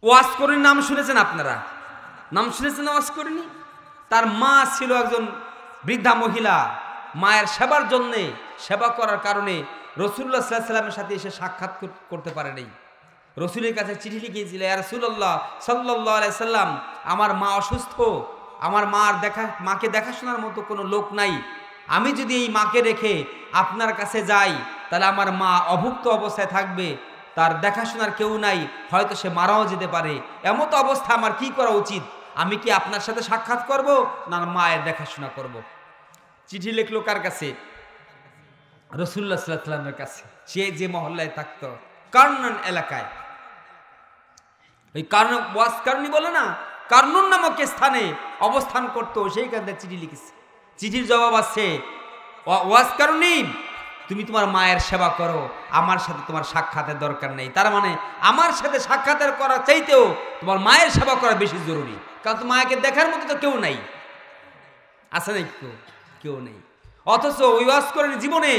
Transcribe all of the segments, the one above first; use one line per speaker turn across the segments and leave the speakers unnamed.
ওয়াজ করিনি নাম শুনেছেন আপনারা? নাম শুনেছেন ওয়াজ করিনি? তার মা ছিল একজন বৃদ্ধা মহিলা। মায়ের সেবার জন্যে, সেবা করার কারণে রাসূলুল্লাহ সাল্লাল্লাহু আলাইহি ওয়াসাল্লামের সাথে এসে সাক্ষাৎ করতে পারে নাই। রসুলের কাছে চিঠি লিখেছিল, ইয়া রাসূলুল্লাহ সাল্লাল্লাহু আলাইহি সাল্লাম, আমার মা অসুস্থ, আমার মাকে দেখাশোনার মতো কোনো লোক নাই। আমি যদি এই মাকে রেখে আপনার কাছে যাই তাহলে আমার মা অভুক্ত অবস্থায় থাকবে, তার দেখাশোনার কেউ নাই, হয়তো সে মারাও যেতে পারে। এমত অবস্থা আমার কি করা উচিত? আমি কি আপনার সাথে সাক্ষাৎ করব না মায়ের দেখাশোনা করব? চিঠি লিখলো কার কাছে? রাসূলুল্লাহ সাল্লাল্লাহু আলাইহি ওয়াসাল্লামের কাছে। সে যে মহল্লায় থাকতো, কারনুন এলাকায়, ওই কারণী বলে না, কারনুন নামক স্থানে অবস্থান করতো, সেইখানে চিঠি লিখেছে। চিঠির জবাব আছে, ওয়াজ কারণী, তুমি তোমার মায়ের সেবা করো, আমার সাথে তোমার সাক্ষাতের দরকার নেই। তার মানে আমার সাথে সাক্ষাতের করা চাইতেও তোমার মায়ের সেবা করা বেশি জরুরি, কারণ তোমার মাকে দেখার মতো তো কেউ নাই, আছে নাকি? কেউ নেই। অথচ ওই ওয়াজ কারণী জীবনে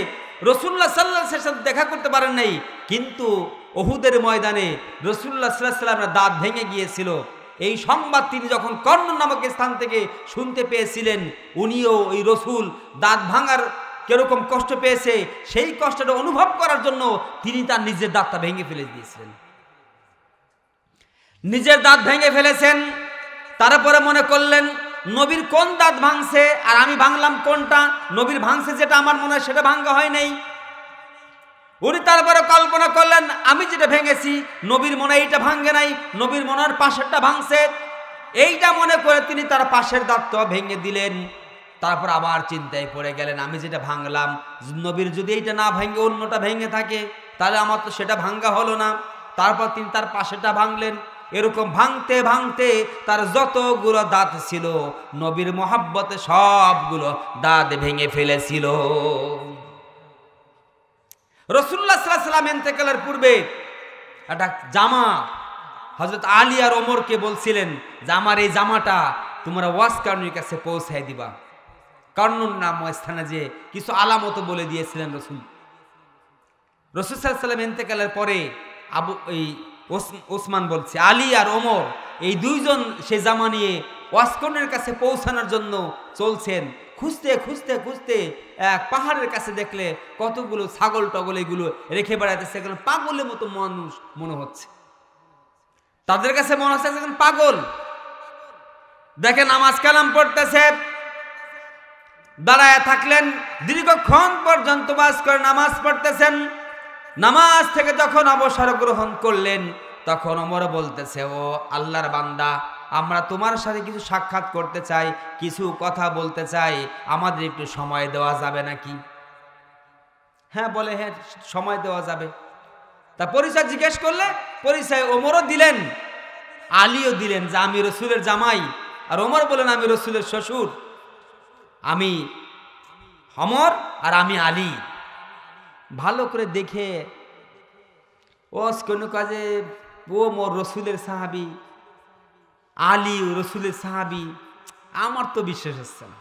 রাসূলুল্লাহ সাল্লাল্লাহু আলাইহি ওয়াসাল্লাম দেখা করতে পারেন নাই, কিন্তু উহুদের ময়দানে রাসূলুল্লাহ সাল্লাল্লাহু আলাইহি ওয়াসাল্লামের দাঁত ভেঙে গিয়েছিল। এই সংবাদ তিনি যখন কারনুন নামক স্থান থেকে শুনতে পেয়েছিলেন, উনিও ওই রাসূল দাঁত ভাঙার কিরকম কষ্ট পেয়েছে সেই কষ্টটা অনুভব করার জন্য তিনি তার নিজের দাঁতটা ভেঙে ফেলে দিয়েছিলেন। নিজের দাঁত ভেঙে ফেলেছেন, তারপরে মনে করলেন নবীর কোন দাঁত ভাঙছে আর আমি ভাঙলাম কোনটা? নবীর ভাঙছে যেটা, আমার মনে হয় সেটা ভাঙা হয় নাই। উনি তারপরে কল্পনা করলেন আমি যেটা ভেঙেছি নবীর মনে এইটা ভাঙে নাই, নবীর মনের পাশেরটা ভাঙছে। এইটা মনে করে তিনি তার পাশের দাঁতটা ভেঙে দিলেন। তারপর আবার চিন্তায় পড়ে গেলেন, আমি যেটা ভাঙলাম নবীর যদি এইটা না ভেঙে অন্যটা ভেঙে থাকে তাহলে আমার তো সেটা ভাঙ্গা হলো না। তারপর তিনি তার পাশেটা ভাঙলেন। এরকম ভাঙতে ভাঙতে তার যতগুলো দাঁত ছিল নবীর মহাব্বতে সবগুলো দাঁত ভেঙে ফেলেছিল। রাসূলুল্লাহ সাল্লাল্লাহু আলাইহি ওয়াসাল্লাম ইন্তেকালের পূর্বে একটা জামা হযরত আলী আর ওমরকে বলছিলেন যে আমার এই জামাটা তোমরা ওয়াজ কারণীর কাছে পৌঁছায় দিবা। কারনুন নাম স্থানে যে কিছু আলামত বলে দিয়েছিলেন রাসূল। রাসূল সাল্লাল্লাহু আলাইহি ওয়াসাল্লাম ইন্তেকালের পরে ওসমান বলছে, আলী আর ওমর এই দুইজন সে জামা নিয়ে ওয়াজ কারণীর কাছে পৌঁছানোর জন্য চলছেন। খুঁজতে খুঁজতে খুঁজতে এক পাহাড়ের কাছে দেখলে কতগুলো ছাগল টগল এগুলো রেখে বেড়াতেছে, পাগলের মতো মানুষ মনে হচ্ছে। তাদের কাছে মনে হচ্ছে এখন পাগল। দেখে নামাজ কালাম পড়তেছে, দাঁড়ায় থাকলেন দীর্ঘক্ষণ পর্যন্ত ওয়াজ করে নামাজ পড়তেছেন। নামাজ থেকে যখন অবসর গ্রহণ করলেন তখন ওমর বলতেছে, ও আল্লাহর বান্দা, আমরা তোমার সাথে কিছু সাক্ষাৎ করতে চাই, কিছু কথা বলতে চাই, আমাদের একটু সময় দেওয়া যাবে নাকি? হ্যাঁ বলে, হ্যাঁ সময় দেওয়া যাবে। তা পরিচয় জিজ্ঞেস করলে পরিচয় ওমরও দিলেন, আলীও দিলেন যে আমি রাসূলের জামাই। আর ওমর বলেন আমি রাসূলের শ্বশুর, আমি ওমর আর আমি আলী। ভালো করে দেখে ওস কোন কাজে ওমর রাসূলের সাহাবী, আলী রাসূলের সাহাবী, আমার তো বিশ্বাস হচ্ছে না।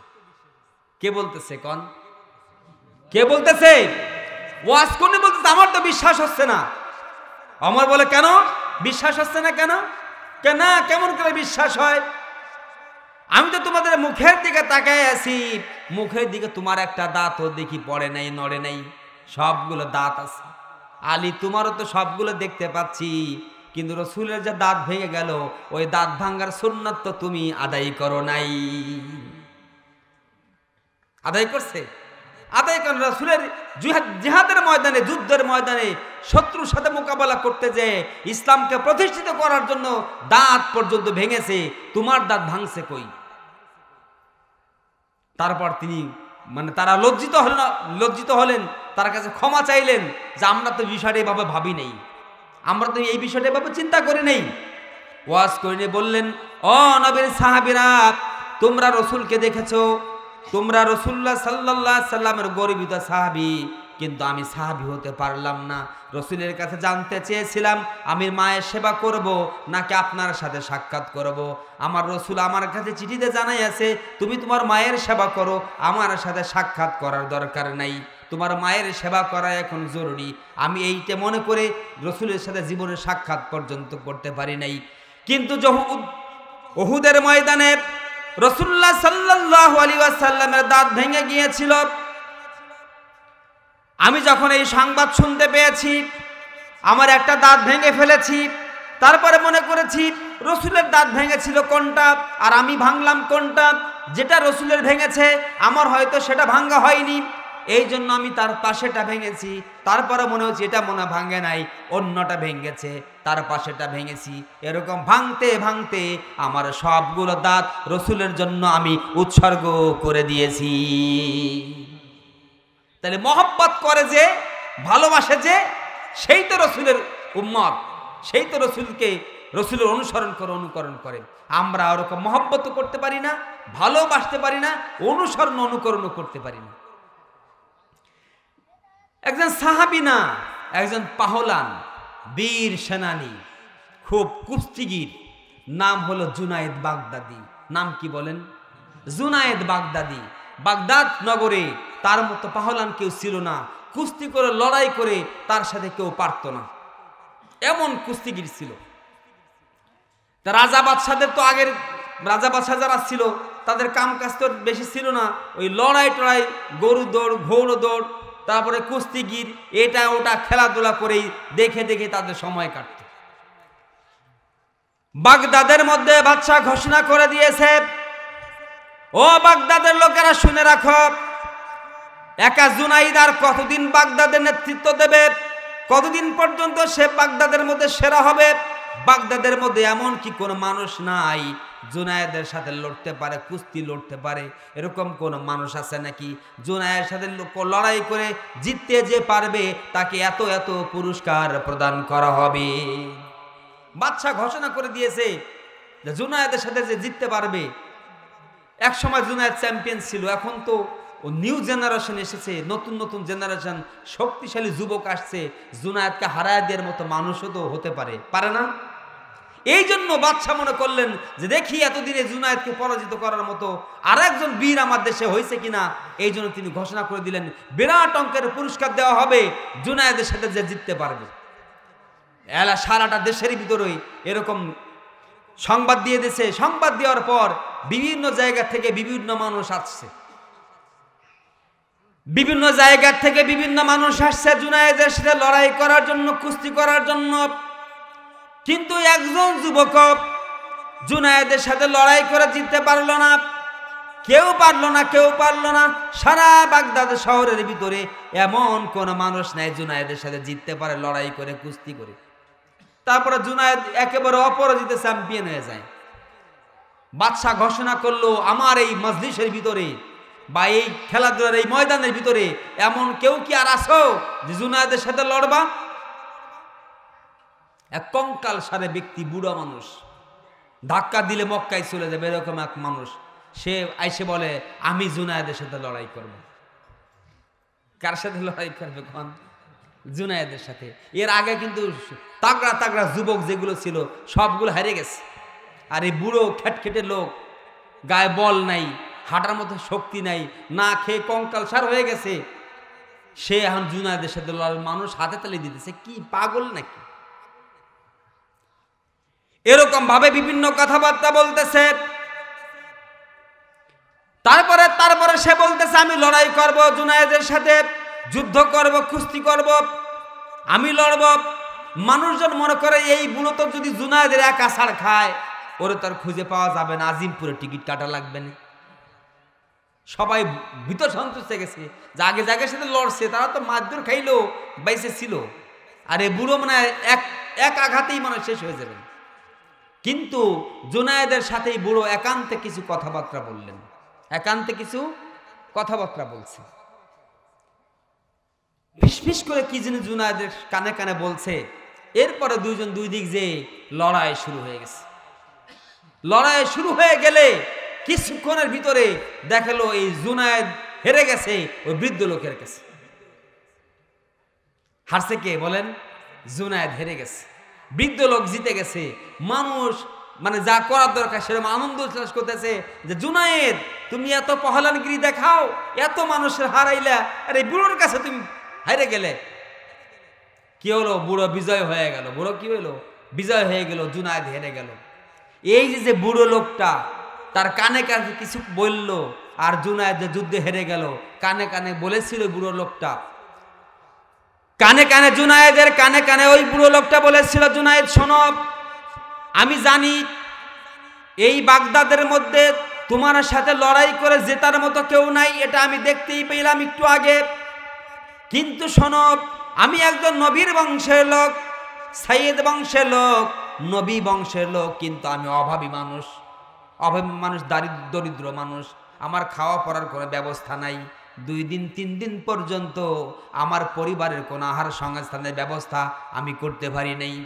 কে বলতেছে কোন? কে বলতেছে? ওয়াজ কোনে বলতেছে আমার তো বিশ্বাস হচ্ছে না। ওমর বলে কেন বিশ্বাস হচ্ছে না? কেন কেন কেমন করে বিশ্বাস হয়? আমি তো তোমাদের মুখের দিকে তাকায় আছি, মুখের দিকে তোমার একটা দাঁতও দেখি পড়ে নাই, নড়ে নাই, সবগুলো দাঁত আছে। আলী তোমারও তো সবগুলো দেখতে পাচ্ছি, কিন্তু রাসূলের যে দাঁত ভেঙে গেল ওই দাঁত ভাঙার সুন্নাত তো তুমি আদায় করো নাই। আদায় করছে? আদায় করেন। রাসূলের জিহাদের ময়দানে, যুদ্ধের ময়দানে শত্রুর সাথে মোকাবেলা করতে যে ইসলামকে প্রতিষ্ঠিত করার জন্য দাঁত পর্যন্ত ভেঙেছে, তোমার দাঁত ভাঙছে কই? তারপর তিনি তারা লজ্জিত হলেন, তার কাছে ক্ষমা চাইলেন যে আমরা তো বিষয়টা এভাবে ভাবি নাই, আমরা তো এই বিষয়টা এভাবে চিন্তা করি নাই। ওয়াজ করে বললেন, ও নবীর সাহাবীরা, তোমরা রাসূলকে দেখেছো, তোমরা রাসূলুল্লাহ সাল্লাল্লাহু আলাইহি সাল্লামের গর্বিত সাহাবী, কিন্তু আমি সাহাবী হতে পারলাম না। রাসূলের কাছে জানতে চেয়েছিলাম আমি মায়ের সেবা করব নাকি আপনার সাথে সাক্ষাৎ করব। আমার রাসূল আমার কাছে চিঠিতে জানাই আছে তুমি তোমার মায়ের সেবা করো, আমার সাথে সাক্ষাৎ করার দরকার নাই, তোমার মায়ের সেবা করা এখন জরুরি। আমি এইটা মনে করে রাসূলের সাথে জীবনের সাক্ষাৎ পর্যন্ত করতে পারি নাই। কিন্তু উহুদের ময়দানে রাসূলুল্লাহ সাল্লাল্লাহু আলাইহি ওয়াসাল্লামের দাঁত ভেঙে গিয়েছিল। আমি যখন এই সংবাদ শুনতে পেয়েছি, আমার একটা দাঁত ভেঙে ফেলেছি, তারপরে মনে করেছি রসুলের দাঁত ভেঙেছিল কোনটা আর আমি ভাঙলাম কোনটা। যেটা রসুলের ভেঙেছে আমার হয়তো সেটা ভাঙ্গা হয়নি, এই জন্য আমি তার পাশেটা ভেঙেছি। তারপরে মনে হচ্ছে এটা মনে ভাঙে নাই, অন্যটা ভেঙেছে, তার পাশেটা ভেঙেছি। এরকম ভাঙতে ভাঙতে আমার সবগুলো দাঁত রসুলের জন্য আমি উৎসর্গ করে দিয়েছি। তাহলে মহব্বত করে যে, ভালোবাসে যে, সেই তো রসুলের উম্মত, সেই তো রসুলের অনুকরণ করে। আমরা ওরকম মহব্বত করতে পারি না, ভালোবাসতে পারি না, অনুকরণও করতে পারি না। একজন সাহাবী না, একজন পাহলান, বীর সেনানী, খুব কুস্তিগির, নাম হলো জুনায়েদ বাগদাদি। নাম কি বলেন? জুনায়েদ বাগদাদি। বাগদাদ নগরে তার মতো পাহলান কেউ ছিল না। কুস্তি করে, লড়াই করে তার সাথে কেউ পারত না, এমন কুস্তিগির ছিল। তা রাজা বাদশাদের তো আগের রাজা বাদশাহ যারা ছিল তাদের কাম কাজ তো বেশি ছিল না, ওই লড়াই টড়াই, গরু দৌড়, ঘোড় দৌড়, তারপরে কুস্তিগির, এটা ওটা খেলাধুলা করেই দেখে দেখে তাদের সময় কাটত। বাগদাদের মধ্যে বাদশাহ ঘোষণা করে দিয়েছে, ও বাগদাদের লোকেরা শুনে রাখো, একা জুনাইদ আর কতদিন বাগদাদের নেতৃত্ব দেবে, কতদিন পর্যন্ত সে বাগদাদের মধ্যে সেরা হবে। বাগদাদের মধ্যে এমন কি কোনো মানুষ নাই জুনায়েদের সাথে লড়তে পারে, কুস্তি লড়তে পারে? এরকম কোন মানুষ আছে নাকি? জুনায়েদের সাথে লড়াই করে জিততে যে পারবে তাকে এত এত পুরস্কার প্রদান করা হবে। বাদশা ঘোষণা করে দিয়েছে যে জুনায়েদের সাথে যে জিততে পারবে। এক সময় জুনায়েদ চ্যাম্পিয়ন ছিল, এখন তো নিউ জেনারেশন এসেছে, নতুন নতুন জেনারেশন, শক্তিশালী যুবক আসছে, জুনায়েদকে হারায় দেওয়ার মতো মানুষও তো হতে পারে না। এই জন্য বাদশা মনে করলেন যে দেখি এতদিনে জুনায়েদকে পরাজিত করার মতো আর একজন বীর আমার দেশে হয়েছে কিনা। এই জন্য তিনি ঘোষণা করে দিলেন বিরাট অঙ্কের পুরস্কার দেওয়া হবে জুনায়েদের সাথে যে জিততে পারবে। সারাটা দেশের ভিতরে এরকম সংবাদ দিয়ে দিয়েছে। সংবাদ দেওয়ার পর বিভিন্ন জায়গা থেকে বিভিন্ন মানুষ আসছে, বিভিন্ন জায়গা থেকে বিভিন্ন মানুষ আসছে জুনায়েদের সাথে লড়াই করার জন্য, কুস্তি করার জন্য। কিন্তু একজন যুবক জুনায়েদের সাথে লড়াই করে জিততে পারল না। কেউ পারল না। সারা বাগদাদ শহরের ভিতরে এমন কোন মানুষ নাই জুনায়েদের সাথে জিততে পারে লড়াই করে, কুস্তি করে। তারপরে জুনায়েদ একেবারে অপরাজিত চ্যাম্পিয়ন হয়ে যায়। বাদশা ঘোষণা করলো আমার এই মজলিসের ভিতরে বা এই খেলাধুলার এই ময়দানের ভিতরে এমন কেউ কি আর আছো যে জুনায়েদের সাথে লড়বা? এক কঙ্কাল সারে ব্যক্তি, বুড়া মানুষ, ধাক্কা দিলে মক্কায় চলে যাবে এরকম এক মানুষ, সে আইসে বলে আমি জুনায়েদের সাথে লড়াই করব। কার সাথে লড়াই করবে? কোন? জুনায়েদের সাথে। এর আগে কিন্তু তাগড়া তাগড়া যুবক যেগুলো ছিল সবগুলো হারে গেছে। আর এই বুড়ো খেটখেটে লোক, গায়ে বল নাই, হাঁটার মতো শক্তি নাই, না খেয়ে কঙ্কাল সার হয়ে গেছে, সে এখন জুনায়েদের সাথে মানুষ হাতে তালি দিতেছে। কি পাগল নাকি? এরকম ভাবে বিভিন্ন কথাবার্তা বলতেছে। তারপরে সে বলতেছে আমি লড়াই করব জুনায়েদের সাথে, যুদ্ধ করব, কুস্তি করব, আমি লড়ব। মানুষজন মনে করে এই বুড়ো তো যদি জুনায়েদের এক আছাড় খায় ওরে তার খুঁজে পাওয়া যাবে না, আজিমপুরে টিকিট কাটা লাগবে না। সবাই ভীত সন্তুষ্ট গেছে যে আগে জায়গার সাথে লড়ছে তারা তো মারধর খাইলো, বাইসে ছিল, আর এই বুড়ো মানে এক আঘাতেই মানে শেষ হয়ে যাবে। কিন্তু জুনায়েদের সাথেই বুড়ো একান্তে কিছু কথাবার্তা বললেন, একান্তে কিছু কথাবার্তা বলছে। ফিসফিস করে কি যিনি জুনায়েদের কানে কানে বলছে। এরপরে দুইজন দুই দিক যে লড়াই শুরু হয়ে গেছে। লড়াই শুরু হয়ে গেলে কিছুক্ষণের ভিতরে দেখালো এই জুনায়েদ হেরে গেছে ওই বৃদ্ধ লোকের কাছে। হারছে কে বলেন? জুনায়েদ হেরে গেছে, বৃদ্ধ লোক জিতে গেছে। মানুষ মানে যা করার দরকার সেরকম আনন্দ উল্লাস করতেছে যে জুনায়েদ তুমি এত পহলানগিরি দেখাও, এত মানুষের হারাইলা, আর এই বুড়োর কাছে তুমি হারে গেলে। কি হলো? বুড়ো বিজয় হয়ে গেল। বুড়ো কি হলো? বিজয় হয়ে গেল, জুনায়েদ হেরে গেল। এই যে বুড়ো লোকটা তার কানে কানে কিছু বলল, আর জুনায়েদ যুদ্ধে হেরে গেল, কানে কানে বলেছিল বুড়ো লোকটা, কানে কানে জুনায়েদের কানে কানে ওই বুড়ো লোকটা বলেছিল, জুনায়েদ শোনো, আমি জানি এই বাগদাদের মধ্যে তোমার সাথে লড়াই করে জেতার মতো কেউ নাই, এটা আমি দেখতেই পেলাম একটু আগে, কিন্তু শোনো, আমি একজন নবীর বংশের লোক, সাইয়েদ বংশের লোক, নবী বংশের লোক, কিন্তু আমি অভাবী মানুষ, দরিদ্র মানুষ, আমার খাওয়া পড়ার কোনো ব্যবস্থা নাই, 2 দিন 3 দিন পর্যন্ত আমার পরিবারের কোনো আহার সংস্থানের ব্যবস্থা আমি করতে পারি নাই।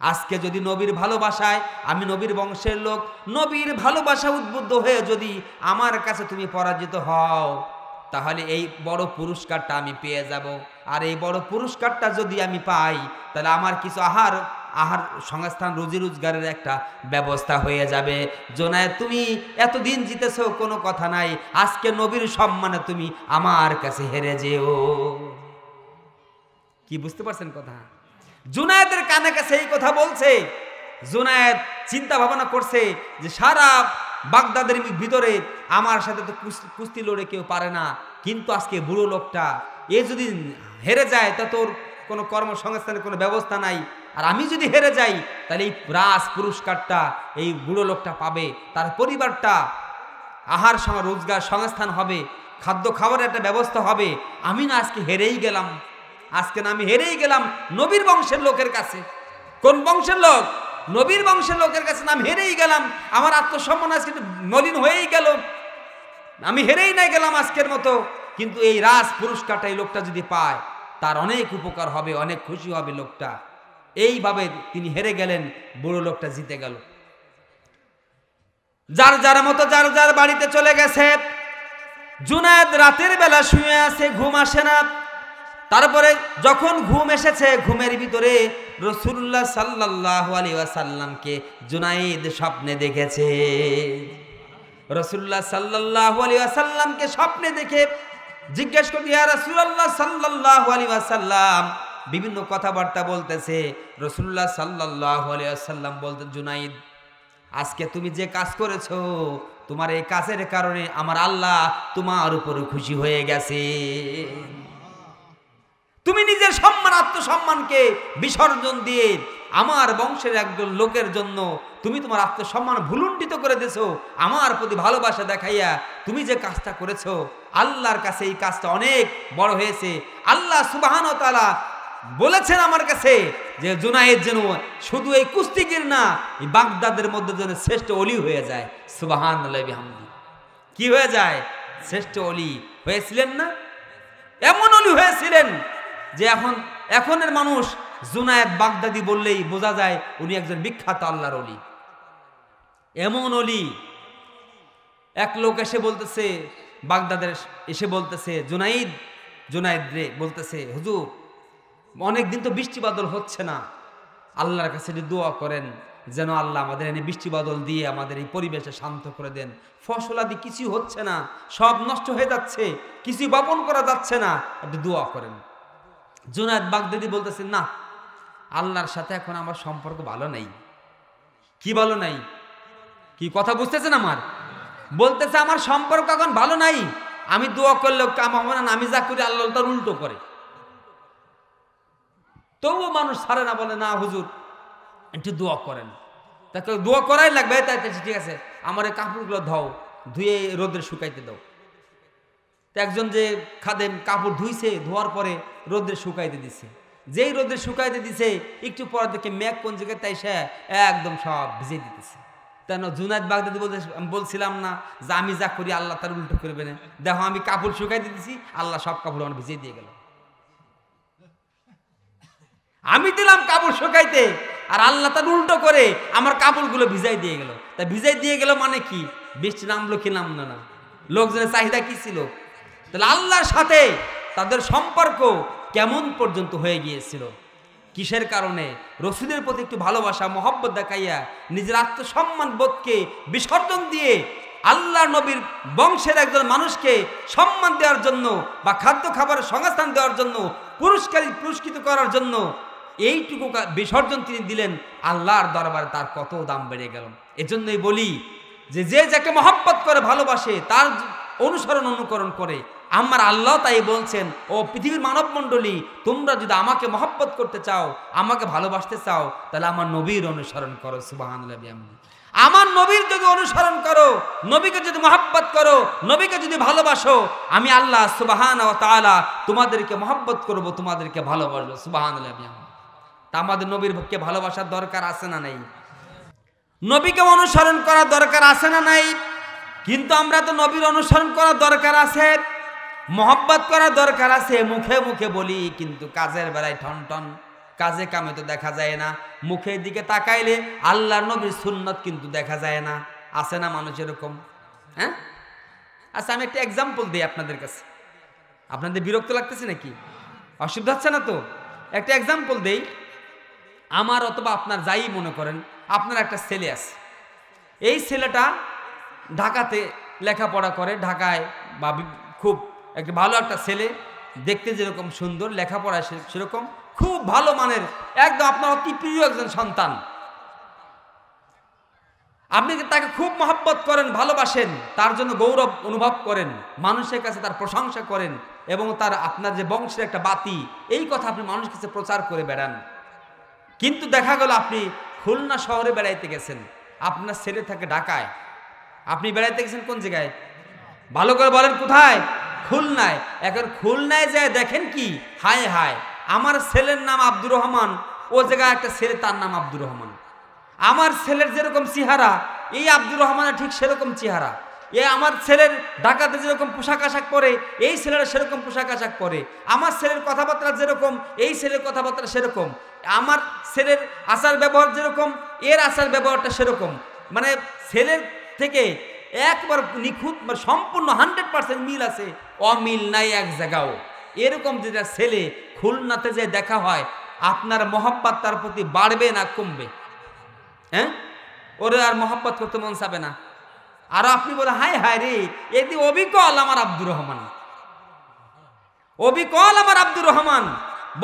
আজকে যদি নবীর ভালোবাসায়, আমি নবীর বংশের লোক, নবীর ভালোবাসা উদ্বুদ্ধ হয়ে যদি আমার কাছে তুমি পরাজিত হও, তাহলে এই বড় পুরস্কারটা আমি পেয়ে যাব, আর এই বড় পুরস্কারটা যদি আমি পাই, তাহলে আমার কিছু আহার সংস্থান, রুজি রোজগারের একটা ব্যবস্থা হয়ে যাবে। জুনায়েদ, তুমি এতদিন জিতেছো, কোনো কথা নাই, আজকে নবীর সম্মানে তুমি আমার কাছে হেরে যেও। কি বুঝতে পারছেন কথা? জুনায়েদের কানে কাছে এই কথা বলছে। জুনায়েদ চিন্তা ভাবনা করছে যে সারা বাগদাদের ভিতরে আমার সাথে তো কুস্তি লড়ে কেউ পারে না, কিন্তু আজকে বুড়ো লোকটা, এ যদি হেরে যায় তা তোর কোনো কর্মসংস্থানের কোনো ব্যবস্থা নাই, আর আমি যদি হেরে যাই তাহলে এই রাজ পুরস্কারটা এই বুড়ো লোকটা পাবে, তার পরিবারটা আহার রোজগার সংস্থান হবে, খাদ্য খাবারের একটা ব্যবস্থা হবে। আমি না আজকে হেরেই গেলাম, আজকে না আমি হেরেই গেলাম নবীর বংশের লোকের কাছে। কোন বংশের লোক? নবীর বংশের লোকের কাছে নাম হেরেই গেলাম, আমার আত্মসম্মান আজকে মলিন হয়েই গেল, আমি হেরেই নাই গেলাম আজকের মতো। কিন্তু এই রাজ পুরস্কারটা এই লোকটা যদি পায়, তার অনেক উপকার হবে, অনেক খুশি হবে লোকটা। এইভাবে তিনি হেরে গেলেন, বুড়ো লোকটা জিতে গেল। যার যার মতো যার যার বাড়িতে চলে গেছে। জুনায়েদ রাতের বেলা শুয়ে আছে, ঘুম আসে না। তারপরে যখন ঘুম এসেছে, ঘুমের ভিতরে রাসূলুল্লাহ সাল্লাল্লাহু আলাইহি ওয়াসাল্লামকে জুনায়েদ স্বপ্নে দেখেছে। রাসূলুল্লাহ সাল্লাল্লাহু আলাইহি ওয়াসাল্লামকে স্বপ্নে দেখে জিজ্ঞেস করল, ইয়া রাসূলুল্লাহ সাল্লাল্লাহু আলাইহি ওয়াসাল্লাম, বিভিন্ন কথাবার্তা বলতেছে। রাসূলুল্লাহ সাল্লাল্লাহু আলাইহি ওয়াসাল্লাম বলতেন, জুনায়েদ, আজকে তুমি যে কাজ করেছো, তোমার এই কাজের কারণে আমার আল্লাহ তোমার উপর খুশি হয়ে গেছে। তুমি নিজের সম্মান, আত্মসম্মানকে বিসর্জন দিয়ে আমার বংশের একজন লোকের জন্য তুমি তোমার আত্মসম্মান ভুলুণ্ঠিত করে দিয়েছো। আমার প্রতি ভালোবাসা দেখাইয়া তুমি যে কাজটা করেছো, আল্লাহর কাছে এই কাজটা অনেক বড় হয়েছে। আল্লাহ সুবহানাহু ওয়া তাআলা বলেছেন আমার কাছে যে জুনায়েদ যেন শুধু এই কুস্তিগির না, এই বাগদাদের মধ্যে যেন শ্রেষ্ঠ ওলি হয়ে যায়। সুবহানাল্লাহি বিহামদি। কি হয়ে যায়? শ্রেষ্ঠ ওলি হয়েছিলেন না? এমন ওলি হয়েছিলেন যে এখনের মানুষ জুনায়েদ বাগদাদি বললেই বোঝা যায় উনি একজন বিখ্যাত আল্লাহর ওলি। এমন ওলি। এক লোক এসে বলতেছে, বাগদাদের এসে বলতেছে, জুনায়েদ রে বলতেছে, হুজুর অনেক দিন তো বৃষ্টি বাদল হচ্ছে না, আল্লাহর কাছে দোয়া করেন যেন আল্লাহ আমাদের এনে বৃষ্টি বাদল দিয়ে আমাদের এই পরিবেশে শান্ত করে দেন। ফসলাদি কিছু হচ্ছে না, সব নষ্ট হয়ে যাচ্ছে, কিছু বপন করা যাচ্ছে না, একটু দোয়া করেন। জুনায়েদ বাগদাদি বলতেছে, না, আল্লাহর সাথে এখন আমার সম্পর্ক ভালো নাই। কি ভালো নাই? কি কথা বুঝতেছেন আমার? বলতেছে আমার সম্পর্ক এখন ভালো নাই, আমি দোয়া করলেও কাম হবে না, আমি যা করি আল্লাহ তার উল্টো করে। তবুও মানুষ ছাড়ে না, বলে না হুজুর একটু দোয়া করেন। তাকে দোয়া করাই লাগবে। তাই ঠিক আছে, আমার এই কাপড়গুলো ধুয়ে রোদ্রে শুকাইতে দাও। একজন যে খাদেম কাপড় ধুইছে, ধোয়ার পরে রোদ্রে শুকাইতে দিছে। যেই রোদ্রে শুকাইতে দিছে, একটু পর দেখে মেঘ কোন জায়গায়, তাই সে একদম সব ভিজে দিতেছে। কেন? জুনায়েদ বাগদাদি বলছিলাম না যে আমি যা করি আল্লাহ তার উল্টো করবে না। দেখো আমি কাপড় শুকাইতে দিছি, আল্লাহ সব কাপড় আমার ভিজিয়ে দিয়ে গেল। আমি দিলাম কাপড় শুকাইতে, আর আল্লাহ তার উল্টো করে আমার কাপড়গুলো ভিজাই দিয়ে গেল। তা ভিজাই দিয়ে গেল মানে কি? বৃষ্টি নামলো কি নামলো না? লোকজনের চাহিদা কি ছিল? তাহলে আল্লাহর সাথে তাদের সম্পর্ক কেমন পর্যন্ত হয়ে গিয়েছিল? কিসের কারণে? রসুলের প্রতি একটু ভালোবাসা, মহব্বত দেখাইয়া নিজের আত্মসম্মান বোধকে বিসর্জন দিয়ে আল্লাহ নবীর বংশের একজন মানুষকে সম্মান দেওয়ার জন্য বা খাদ্য খাবারের সংস্থান দেওয়ার জন্য, পুরস্কৃত করার জন্য এইটুকু বিসর্জন তিনি দিলেন, আল্লাহর দরবারে তার কত দাম বেড়ে গেল। এজন্যই বলি যে যে যাকে মহব্বত করে ভালোবাসে তার অনুকরণ করে। আমার আল্লাহ তাই বলছেন, ও পৃথিবীর মানব মণ্ডলী, তোমরা যদি আমাকে মহব্বত করতে চাও, আমাকে ভালোবাসতে চাও, তাহলে আমার নবীর অনুসরণ করো। সুবহানাল্লাহ। আমার নবীর যদি অনুসরণ করো, নবীকে যদি মহব্বত করো, নবীকে যদি ভালোবাসো, আমি আল্লাহ সুবহানাহু ওয়া তাআলা তোমাদেরকে মহব্বত করব, তোমাদেরকে ভালোবাসবো। সুবহানাল্লাহ। তা আমাদের নবীরকে ভালোবাসার দরকার আছে না নাই? নবীকে অনুসরণ করার দরকার আছে না নাই? কিন্তু আমরা তো নবীর অনুসরণ করার দরকার আছে, মহব্বত করার দরকার আছে, মুখে মুখে বলি, কিন্তু কাজের বেলায় ঠন ঠন, কাজে কামে তো দেখা যায় না। মুখের দিকে তাকাইলে আল্লাহর নবীর সুন্নত কিন্তু দেখা যায় না। আছে না মানুষ এরকম? হ্যাঁ, আচ্ছা আমি একটা এক্সাম্পল দিই আপনাদের কাছে। আপনাদের বিরক্ত লাগতেছে নাকি? অসুবিধা হচ্ছে না তো? একটা এক্সাম্পল দেই। আমার অথবা আপনার যাই মনে করেন, আপনার একটা ছেলে আছে, এই ছেলেটা ঢাকাতে লেখাপড়া করে, ঢাকায় বা খুব একটা ভালো একটা ছেলে, দেখতে যেরকম সুন্দর, লেখাপড়া সেরকম খুব ভালো মানের, একদম আপনার অতি প্রিয় একজন সন্তান। আপনি তাকে খুব মহব্বত করেন, ভালোবাসেন, তার জন্য গৌরব অনুভব করেন, মানুষের কাছে তার প্রশংসা করেন, এবং তার আপনার যে বংশের একটা বাতি, এই কথা আপনি মানুষের কাছে প্রচার করে বেড়ান। কিন্তু দেখা গেল আপনি খুলনা শহরে বেড়াইতে গেছেন, আপনার ছেলে থাকে ঢাকায়, আপনি বেড়াইতে গেছেন কোন জায়গায়? ভালো করে বলেন কোথায়? খুলনায়। এখন খুলনায় যায় দেখেন কি, হায় হায়, আমার ছেলের নাম আব্দুর রহমান, ও জায়গায় একটা ছেলে তার নাম আব্দুর রহমান। আমার ছেলের যেরকম চেহারা, এই আব্দুর রহমানের ঠিক সেরকম চেহারা। আমার ছেলের ঢাকাতে যেরকম পোশাক আশাক পরে, এই ছেলেরা সেরকম পোশাক আশাক পরে। আমার ছেলের কথাবার্তা যেরকম, এই ছেলের কথাবার্তা সেরকম। আমার ছেলের আচার ব্যবহার যেরকম, এর আচার ব্যবহারটা সেরকম। মানে ছেলের থেকে একবার নিখুঁত, সম্পূর্ণ 100% মিল আছে, অমিল নাই এক জায়গাও। এরকম যেটা ছেলে খুলনাতে যে দেখা হয়, আপনার মহব্বত তার প্রতি বাড়বে না কমবে? হ্যাঁ, ওরে আর মহব্বত করতে মন চাবে না। আর আপনি বলে হায় হায় রে, এদি অবিকল আমার আব্দুর রহমান, অবিকল আমার আব্দুর রহমান।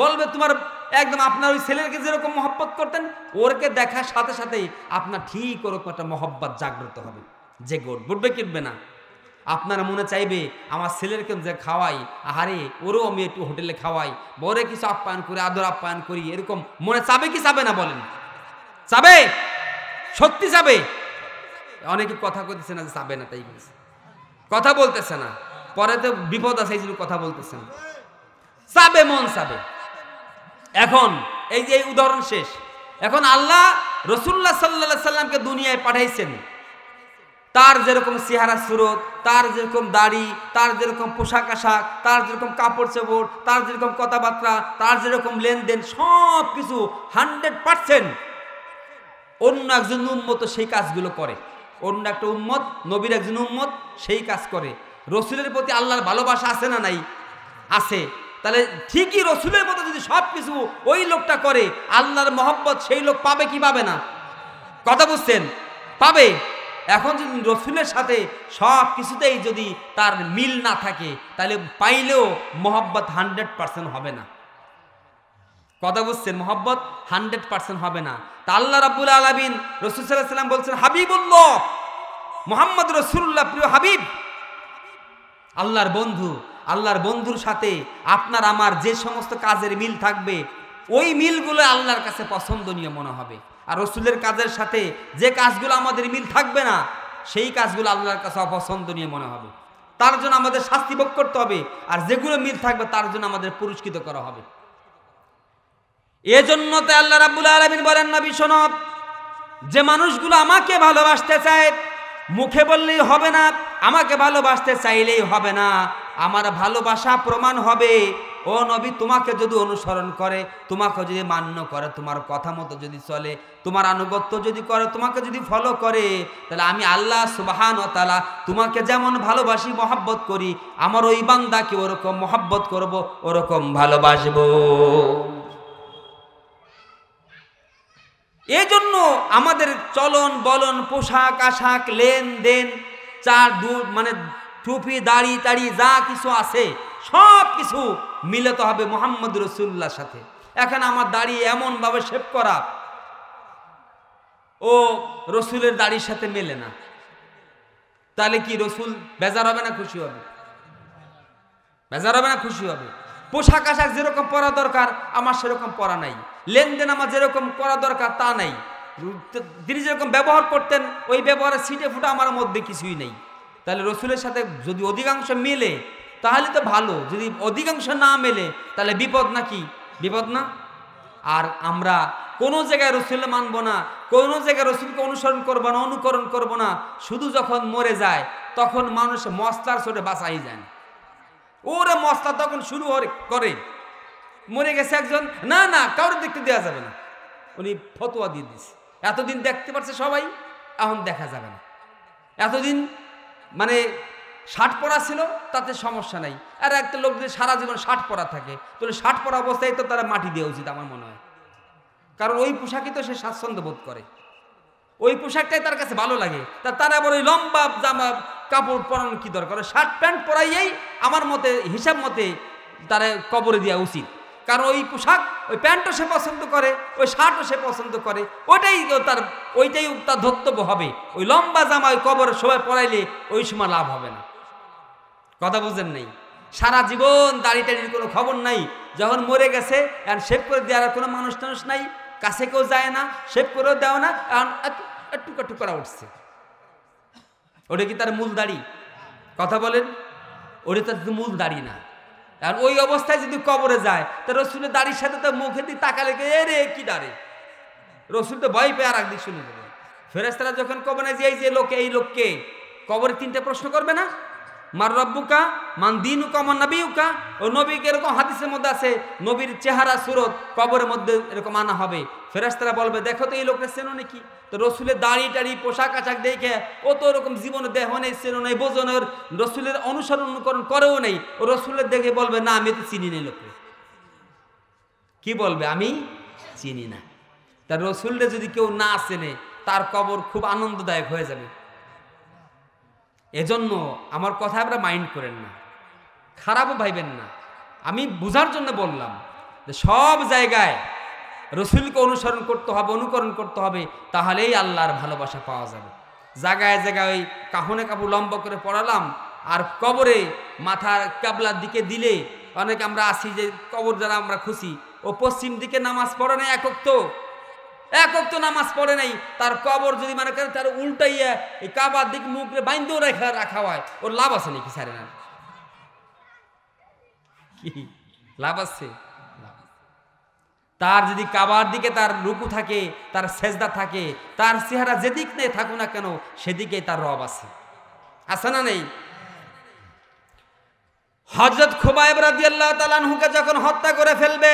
বলবে তোমার একদম আপনার ওই ছেলেকে যেরকম মহব্বত করতেন, ওরকে দেখার সাথে সাথেই আপনার ঠিক ওরকম একটা মহব্বত জাগ্রত হবে, যে বুঝবে কিনবে না। আপনার মনে চাইবে আমার ছেলেরকে যে খাওয়াই, আহারে ওরও আমি একটু হোটেলে খাওয়াই, বরে কিছু আপ্যায়ন করি, আদর আপ্যায়ন করি, এরকম মনে চাবে কি চাবে না বলেন? চাবে, সত্যি চাবে। অনেকে কথা বলতেছে না যে চাবে না, তাই কথা বলতেছে না, পরে তো বিপদ আছে, এই জন্য কথা বলতেছে না। চাবে, মন চাবে। এখন এই যে উদাহরণ শেষ। এখন আল্লাহ রাসূলুল্লাহ সাল্লাল্লাহু আলাইহি সাল্লামকে দুনিয়ায় পাঠাইছেন, তার যেরকম চেহারা সুরত, তার যেরকম দাড়ি, তার যেরকম পোশাক আশাক, তার যেরকম কাপড় চোপড়, তার যেরকম কথাবার্তা, তার যেরকম লেনদেন, সব কিছু 100% অন্য একজন উম্মত সেই কাজগুলো করে। অন্য একটা উম্মত, নবীর একজন উম্মত সেই কাজ করে। রসুলের প্রতি আল্লাহর ভালোবাসা আছে না নাই? আছে। তাহলে ঠিকই রসুলের মতো যদি সব কিছু ওই লোকটা করে, আল্লাহর মহব্বত সেই লোক পাবে কি পাবে না? কথা বুঝছেন? পাবে। এখন যদি রসুলের সাথে সব কিছুতেই যদি তার মিল না থাকে, তাহলে পাইলেও মহব্বত 100% হবে না। কথা বুঝছেন? মহব্বত 100% হবে না। তা আল্লাহ রাব্বুল আলামিন রাসূল সাল্লাল্লাহু আলাইহি ওয়াসাল্লাম বলছেন, হাবিবুল্লাহ মুহাম্মদ রাসূলুল্লাহ, প্রিয় হাবিব, আল্লাহর বন্ধু। আল্লাহর বন্ধুর সাথে আপনার আমার যে সমস্ত কাজের মিল থাকবে, ওই মিলগুলো আল্লাহর কাছে পছন্দনীয় মনে হবে। আর রসুলের কাজের সাথে যে কাজগুলো আমাদের মিল থাকবে না, সেই কাজগুলো আল্লাহর কাছে অপছন্দনীয় মনে হবে। তার জন্য আমাদের শাস্তি ভোগ করতে হবে। আর যেগুলো মিল থাকবে তার জন্য আমাদের পুরস্কৃত করা হবে। এজন্য তো আল্লাহ রাব্বুল আলামিন বলেন, নবী শোনো, যে মানুষগুলো আমাকে ভালোবাসতে চায়, মুখে বললেই হবে না, আমাকে ভালোবাসতে চাইলেই হবে না, আমার ভালোবাসা প্রমাণ হবে ও নবী তোমাকে যদি অনুসরণ করে, তোমাকে যদি মান্য করে, তোমার কথা মতো যদি চলে, তোমার আনুগত্য যদি করে, তোমাকে যদি ফলো করে, তাহলে আমি আল্লাহ সুবহানাহু ওয়া তাআলা তোমাকে যেমন ভালোবাসি, মহব্বত করি, আমার ওই বান্দাকে ওরকম মহব্বত করব, ওরকম ভালোবাসবো। এই জন্য আমাদের চলন বলন, পোশাক আশাক, লেনদেন, মানে টুপি, দাড়ি টাড়ি যা কিছু আছে, সব কিছু মিলিত হবে মুহাম্মদ রাসূলুল্লাহর সাথে। এখন আমার দাড়ি এমন ভাবে শেভ করা, ও রসুলের দাড়ির সাথে মেলে না, তাহলে কি রসুল বেজার হবে না খুশি হবে? বেজার হবে না খুশি হবে? পোশাক আশাক যেরকম পরা দরকার আমার সেরকম পরা নাই, লেনদেন আমার যেরকম করা দরকার তা নাই, তিনি যেরকম ব্যবহার করতেন ওই ব্যবহারের ছিটে ফুটা আমার মধ্যে কিছুই নেই। তাহলে রসুলের সাথে যদি অধিকাংশ মেলে তাহলে তো ভালো, যদি অধিকাংশ না মেলে তাহলে বিপদ নাকি? বিপদ না? আর আমরা কোনো জায়গায় রসুল মানব না, কোনো জায়গায় রসুলকে অনুসরণ করবো না, অনুকরণ করব না, শুধু যখন মরে যায় তখন মানুষ মশলার ছোটে বাঁচাই যায়, ওরে মশলা তখন শুরু করে। মরে গেছে একজন, না না কারোর দেখতে দেওয়া যাবে না, উনি ফতোয়া দিয়ে দিচ্ছে। এতদিন দেখতে পারছে সবাই, এখন দেখা যাবে না। এতদিন মানে শার্ট পরা ছিল তাতে সমস্যা নাই, আর একটা লোক যদি সারা জীবন শার্ট পরা থাকে তাহলে শার্ট পরা অবস্থায় তো তারা মাটি দেওয়া উচিত আমার মনে হয়, কারণ ওই পোশাকই তো সে স্বাচ্ছন্দ্য বোধ করে, ওই পোশাকটাই তার কাছে ভালো লাগে। তার আবার ওই লম্বা জামা কাপড় পরানোর কি দরকার? শার্ট প্যান্ট পরাইয়েই আমার মতে, হিসাব মতে তারা কবরে দেওয়া উচিত, কারণ ওই পোশাক, ওই প্যান্টও সে পছন্দ করে, ওই শার্টও সে পছন্দ করে, ওইটাই তার ধর্তব্য হবে। ওই লম্বা জামা ওই কবরে সবাই পরাইলে ওই সময় লাভ হবে না। কথা বুঝেন নাই? সারা জীবন দাড়ি টাড়ির কোনো খবর নাই, যখন মরে গেছে এখন শেভ করে দেওয়ার কোনো মানুষ টানুষ নাই, কাছে কেউ যায় না, শেভ করেও দেও না, এখন টুকা টুকরা উঠছে। ওটা কি তার মূল দাড়ি? কথা বলেন, ওটা তার মূল দাড়ি না। আর ওই অবস্থায় যদি কবরে যায় তা রসুলের দাড়ির সাথে তো মুখে দিয়ে তাকালে রে কি দাঁড়ে, রসুল তো ভয় পেয়ে আর একদিক শুনে দেবে। ফেরেশতারা যখন কবরে যে এই লোককে কবরে তিনটা প্রশ্ন করবে না, মার রব্বুকা, মান দিনুকা, মান নবিয়ুকা। ও নবীকে এরকম হাদিসের মধ্যে আছে, নবীর চেহারা সুরত কবরের মধ্যে এরকম আনা হবে। ফেরেশতারা বলবে দেখো তো এই লোকটা চেনো নাকি? তো রসুলের দাড়ি টাড়ি পোশাক আশাক দেখে ও তো ওরকম জীবনে দেহ নেই, চেনো নেই, বোঝনের, রসুলের অনুসরণ অনুকরণ করেও নেই, ও রসুলের দেখে বলবে না আমি তো চিনি নেই লোককে। কি বলবে? আমি চিনি না। তার রসুলরে যদি কেউ না চেনে তার কবর খুব আনন্দদায়ক হয়ে যাবে। এজন্য আমার কথা আপনারা মাইন্ড করেন না, খারাপও ভাইবেন না, আমি বুঝার জন্য বললাম যে সব জায়গায় রসুলকে অনুসরণ করতে হবে, অনুকরণ করতে হবে, তাহলেই আল্লাহর ভালোবাসা পাওয়া যাবে। জায়গায় জায়গায় ওই কাফনে কাপড় লম্বা করে পড়ালাম আর কবরে মাথার কাবলার দিকে দিলে, অনেক আমরা আসি যে কবর যারা আমরা খুশি, ও পশ্চিম দিকে নামাজ পড়ে না, একক তো নামাজ পড়ে নাই, তার কবর যদি মানে করে তার উল্টাইয়া এই কাবার দিকে মুখ বাইন্দেও রাখা হয়, ওর লাভ আছে নাকি? সারে না, কি লাভ আছে? তার যদি কাবার দিকে তার রুকু থাকে, তার সেজদা থাকে, তার চেহারা যেদিক নেই থাকুক না কেন সেদিকে তার রব আছে, আছে না নেই? হযরত খুবাইব রাদিয়াল্লাহু তাআলা আনহুকে যখন হত্যা করে ফেলবে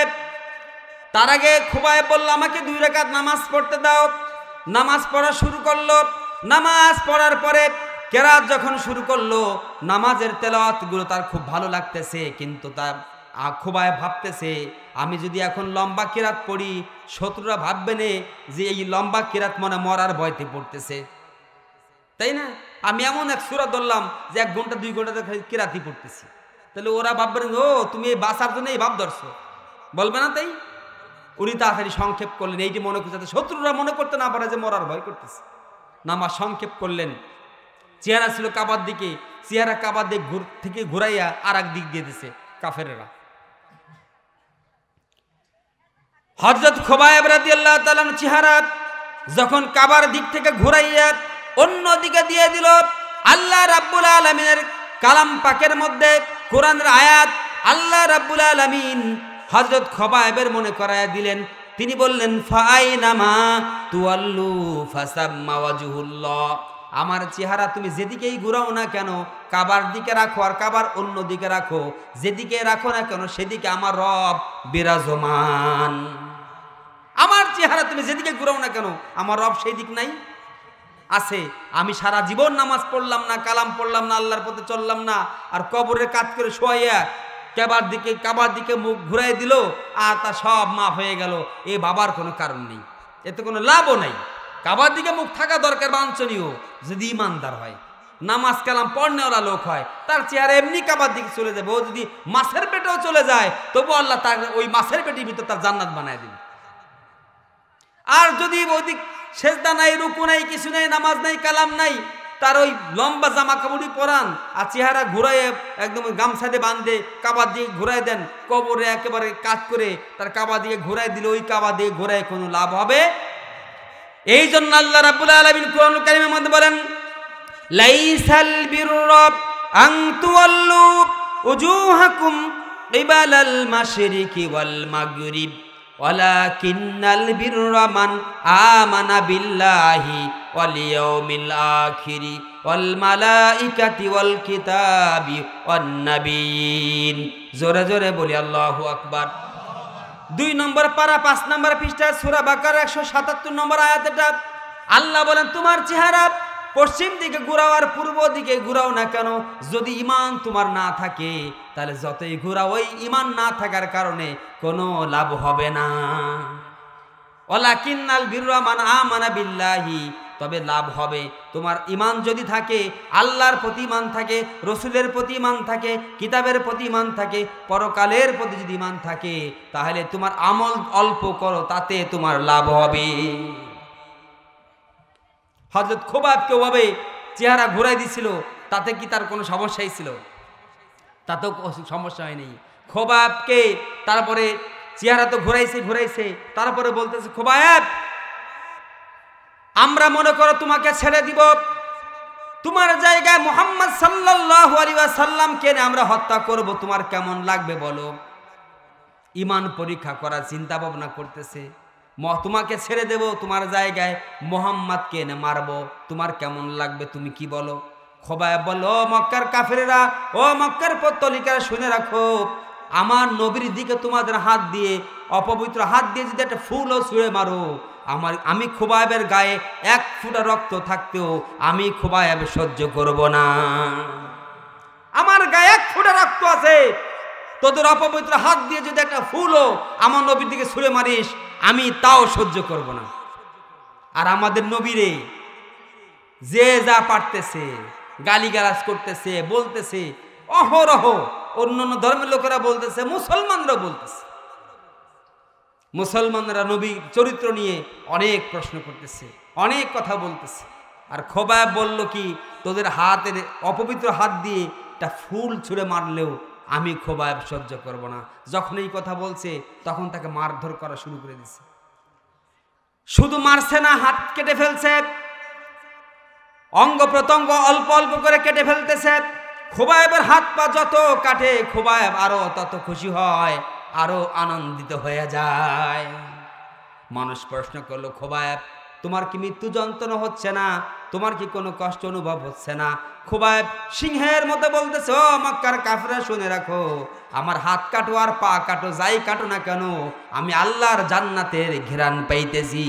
তার আগে খুবাইব বলল আমাকে 2 রাকাত নামাজ পড়তে দাও। নামাজ পড়া শুরু করলো। নামাজ পড়ার পরে কেরাত যখন শুরু করলো, নামাজের তেলাওয়াতগুলো তার খুব ভালো লাগতেছে, কিন্তু তার খুবাইব ভাবতেছে আমি যদি এখন লম্বা কেরাত পড়ি শত্রুরা ভাববে না যে এই লম্বা কেরাত মনে মরার ভয়তে পড়তেছে, তাই না? আমি এমন এক সূরা ধরলাম যে 1 ঘন্টা 2 ঘন্টা কেরাতই পড়তেছি, তাহলে ওরা ভাববেন ও তুমি এই বাঁচার জন্য এই ভাব ধরছো, বলবে না? তাই উনি তাড়াতাড়ি সংক্ষেপ করলেন, এইটি মনে করছে যাতে শত্রুরা মনে করতে না পারে যে মরার ভয় করতেছে। নামাজ সংক্ষেপ করলেন। চেহারা ছিল কাবার দিকে, চেহারা কাবার দিক থেকে ঘুরাইয়া আর এক দিক দিয়ে দিছে কাফেরেরা। হযরত খুবাইব রাদিয়াল্লাহু তাআলা চেহারা যখন কাবার দিক থেকে ঘুরাইয়া অন্য দিকে দিয়ে দিল, আল্লাহ রাব্বুল আলামিনের কালাম পাকের মধ্যে কোরআনের আয়াত আল্লাহ রাব্বুল আলামিন হযরত খুবাইবের মনে করায়া দিলেন। তিনি বললেন ফাআইনামা তুওয়াল্লু ফাসাম্মা ওয়াজহুল্লাহ, আমার চেহারা তুমি যেদিকেই ঘুরাও না কেন কাবার দিকে রাখো আর কাবার অন্য দিকে রাখো, যেদিকে রাখো না কেন সেদিকে আমার রব বিরাজমান। আমার চেহারা তুমি যেদিকে ঘুরাও না কেন আমার রব সেই দিক নাই আছে। আমি সারা জীবন নামাজ পড়লাম না, কালাম পড়লাম না, আল্লাহর পথে চললাম না, আর কবরের কাজ করে শোয়াইয়া কাবার দিকে মুখ ঘুরাই দিল আর তা সব মাফ হয়ে গেল, এ বাবার কোনো কারণ নেই, এতে কোনো লাভও নাই। কাবার দিকে মুখ থাকা দরকার বাঞ্ছনীয় যদি ইমানদার হয়। নামাজ কালাম পড়নেওয়ালা লোক হয়, তার চেহারা এমনি কাবার দিকে চলে যাবে। ও যদি মাছের পেটেও চলে যায় তবু আল্লাহ তার ওই মাছের পেটের ভিতর তার জান্নাত বানায় দিবে। আর যদি ওদিক সেজদা নাই, রুকু নাই, কিছু নাই, নামাজ নাই, কালাম নাই, তার ওই লম্বা জামা কাপড়ই পরান আর চেহারা ঘুরাই একদম গামছা দিয়ে বাঁধে কাবার দিকে ঘুরাই দেন, কবরে একেবারে কাজ করে তার কাবা দিকে ঘুরাই দিলে ওই কাবা দিয়ে ঘুরাই কোনো লাভ হবে? এই জন্য আল্লাহ রাব্বুল আলামিন কোরআনুল কারীমের মধ্যে বলেন, লাইসাল বিররা আন তুওয়াল্লু উজুহাকুম কিবালাল মাশরিকি ওয়াল মাগরিব ওয়ালাকিন্নাল বিররা মান আমানা বিল্লাহি ওয়াল ইয়াউমিল আখিরি ওয়াল মালাইকাতি ওয়াল কিতাবি ওয়ান নাবিয়িন। জোরে জোরে বলি আল্লাহু আকবার। 2 নম্বর পারা 5 নম্বর পৃষ্ঠা সূরা বাকারা 177 নম্বর আয়াত। এটা আল্লাহ বলেন, তোমার চেহারা পশ্চিম দিকে ঘুরাও আর পূর্ব দিকে ঘুরাও না কেন, যদি ঈমান তোমার না থাকে তাহলে যতই ঘুরাও ওই ঈমান না থাকার কারণে কোনো লাভ হবে না। ওয়ালাকিন্নাল বিররা মান আমানা বিল্লাহি, তবে লাভ হবে তোমার ঈমান যদি থাকে, আল্লাহর প্রতি ঈমান থাকে, রসুলের প্রতি ঈমান থাকে, কিতাবের প্রতি ঈমান থাকে, পরকালের প্রতি যদি ঈমান থাকে তাহলে তোমার আমল অল্প করো, তাতে তোমার লাভ হবে। হযরত খোবাবকে ওভাবে চেহারা ঘুরাই দিছিল, তাতে কি তার কোনো সমস্যাই ছিল? তাতেও সমস্যা হয়নি। খোবাবকে তারপরে চেহারা তো ঘুরাইছে, তারপরে বলতেছে, খোবাব আমরা মনে করো তোমাকে ছেড়ে দিব, তোমার জায়গায় মুহাম্মদ সাল্লাল্লাহু আলাইহি ওয়াসাল্লামকে আমরা হত্যা করব, তোমার কেমন লাগবে বলো? ঈমান পরীক্ষা করার চিন্তা ভাবনা করতেছে। তোমাকে ছেড়ে দেব, তোমার জায়গায় মুহাম্মদকে এনে মারবো, তোমার কেমন লাগবে, তুমি কি বলো? খোবাব বলল, ও মক্কার কাফেরেরা, ও মক্কার পত্তলিকারা, শুনে রাখো, আমার নবীর দিকে তোমাদের হাত দিয়ে, অপবিত্র হাত দিয়ে যদি একটা ফুলও ছুঁড়ে মারো, আমি খোবাবের গায়ে 1 ফোঁটা রক্ত থাকতেও আমি খোবাব সহ্য করব না। আমার গায়ে 1 ফোঁটা রক্ত আছে, তোদের অপবিত্র হাত দিয়ে যদি একটা ফুলও আমার নবীর দিকে ছুঁড়ে মারিস, আমি তাও সহ্য করব না। আর আমাদের নবীরে যে যা পারতেছে গালিগালাজ করতেছে, বলতেছে অহরহ, অন্যান্য ধর্মের লোকেরা বলতেছে, মুসলমানরা বলতেছে, মুসলমানরা নবীর চরিত্র নিয়ে অনেক প্রশ্ন করতেছে, অনেক কথা বলতেছে। আর খোবাব বলল কি, তোদের হাতের অপবিত্র হাত দিয়ে একটা ফুল ছুঁড়ে মারলেও আমি খোবাব সহ্য করব না। যখন এই কথা বলছে তখন তাকে মারধর করা শুরু করে দিছে। শুধু মারছে না, হাত কেটে ফেলছে, অঙ্গ প্রত্যঙ্গ অল্প অল্প করে কেটে ফেলতেছে। খোবাবের হাত পা যত কাটে খোবাব আরো তত খুশি হয়, আরো আনন্দিত হয়ে যায়। মানুষ প্রশ্ন করলো, খোবাব তোমার কি মৃত্যু যন্ত্রণা হচ্ছে না? তোমার কি কোনো কষ্ট অনুভব হচ্ছে না? খোবাব সিংহের মতো বলতেছে, ও মক্কার কাফেররা শুনে রাখো, আমার হাত কাটো আর পা কাটো, যাই কাটো না কেন, আমি আল্লাহর জান্নাতের ঘ্রাণ পাইতেছি,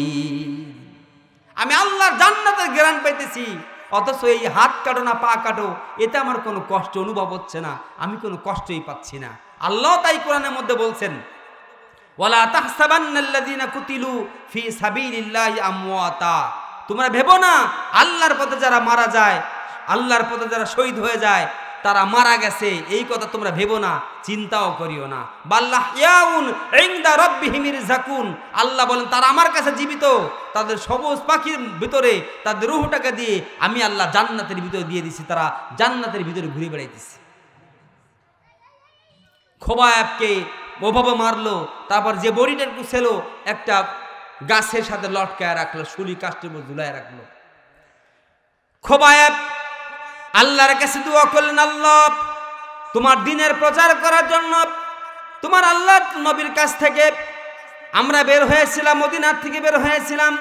আমি আল্লাহর জান্নাতের ঘ্রাণ পাইতেছি। অথচ এই হাত কাটো না পা কাটো, এতে আমার কোনো কষ্ট অনুভব হচ্ছে না, আমি কোনো কষ্টই পাচ্ছি না। আল্লাহ তাই কোরআনের মধ্যে বলছেন, ওয়ালা তাহসাবান্নাল্লাযীনা কুতিলু ফি সাবিলিল্লাহি আমওয়াতা, তোমরা ভেবো না আল্লাহর পথে যারা মারা যায়, আল্লাহর পথে যারা শহীদ হয়ে যায় তারা মারা গেছে, এই কথা তোমরা ভেবো না, চিন্তাও করিও না। বাল্লাহইয়াউন ইনদা রাব্বিহিম ইরযাকুন, আল্লাহ বলেন তারা আমার কাছে জীবিত, তাদের সবুজ পাখির ভিতরে তাদের রূহটাকে দিয়ে আমি আল্লাহ জান্নাতের ভিতরে দিয়ে দিছি, তারা জান্নাতের ভিতরে ঘুরে বেড়াইতেছে। খোবাবকে ওভাবে মারলো, তারপর যে বড়িটাকে ছিল একটা গাছের সাথে লটকায় রাখলো, শুলি কাষ্ঠের মধ্যে ঝুলায় রাখলো। খোবাব আল্লাহর কাছে দোয়া করলেন, আল্লাহ তোমার দ্বীনের প্রচার করার জন্য তোমার আল্লাহর নবীর কাছ থেকে আমরা বের হয়েছিলাম, মদিনার থেকে বের হয়েছিলাম,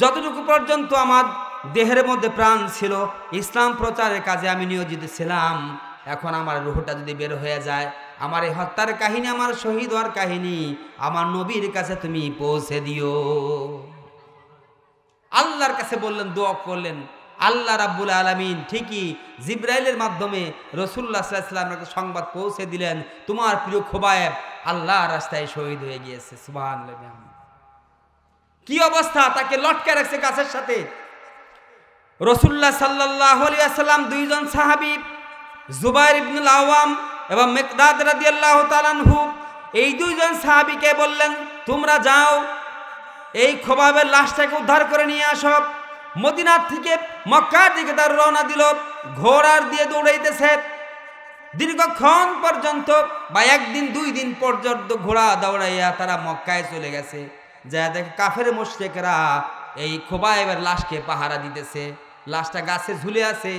যতটুকু পর্যন্ত আমার দেহের মধ্যে প্রাণ ছিল ইসলাম প্রচারের কাজে আমি নিয়োজিত ছিলাম। এখন আমার রূহটা যদি বের হয়ে যায়, আমার এই হত্যার কাহিনী, আমার শহীদ হওয়ার কাহিনী আমার নবীর কাছে তুমি পৌঁছে দিও। আল্লাহর কাছে বললেন, দোয়া করলেন। আল্লাহ রাব্বুল আলামিন ঠিকই জিবরাইলের মাধ্যমে রাসূলুল্লাহ সাল্লাল্লাহু আলাইহি ওয়াসাল্লামকে সংবাদ পৌঁছে দিলেন, তোমার প্রিয় খোবাব আল্লাহর রাস্তায় শহীদ হয়ে গিয়েছে। সুবহানাল্লাহ। কি অবস্থা, তাকে লটকে রাখছে গাছের সাথে। রাসূলুল্লাহ সাল্লাল্লাহু আলাইহি ওয়াসাল্লাম দুইজন সাহাবী জুবাইর ইবনুল আওয়াম এবং মিকদাদ রাদিয়াল্লাহু তাআলা আনহু এই দুইজন সাহাবীকে বললেন, তোমরা যাও এই খোবাবের লাশটাকে উদ্ধার করে নিয়ে আসো। মদিনার থেকে মক্কার দিকে তার রওনা দিল, ঘোড়ার দিয়ে দৌড়াইতেছে দীর্ঘক্ষণ পর্যন্ত, বা একদিন দুই দিন পর্যন্ত ঘোড়া দৌড়াইয়া তারা মক্কায় চলে গেছে। যা দেখে কাফের মুশরিকরা এই খোবাইবের লাশকে পাহারা দিতেছে। লাশটা গাছে ঝুলে আছে,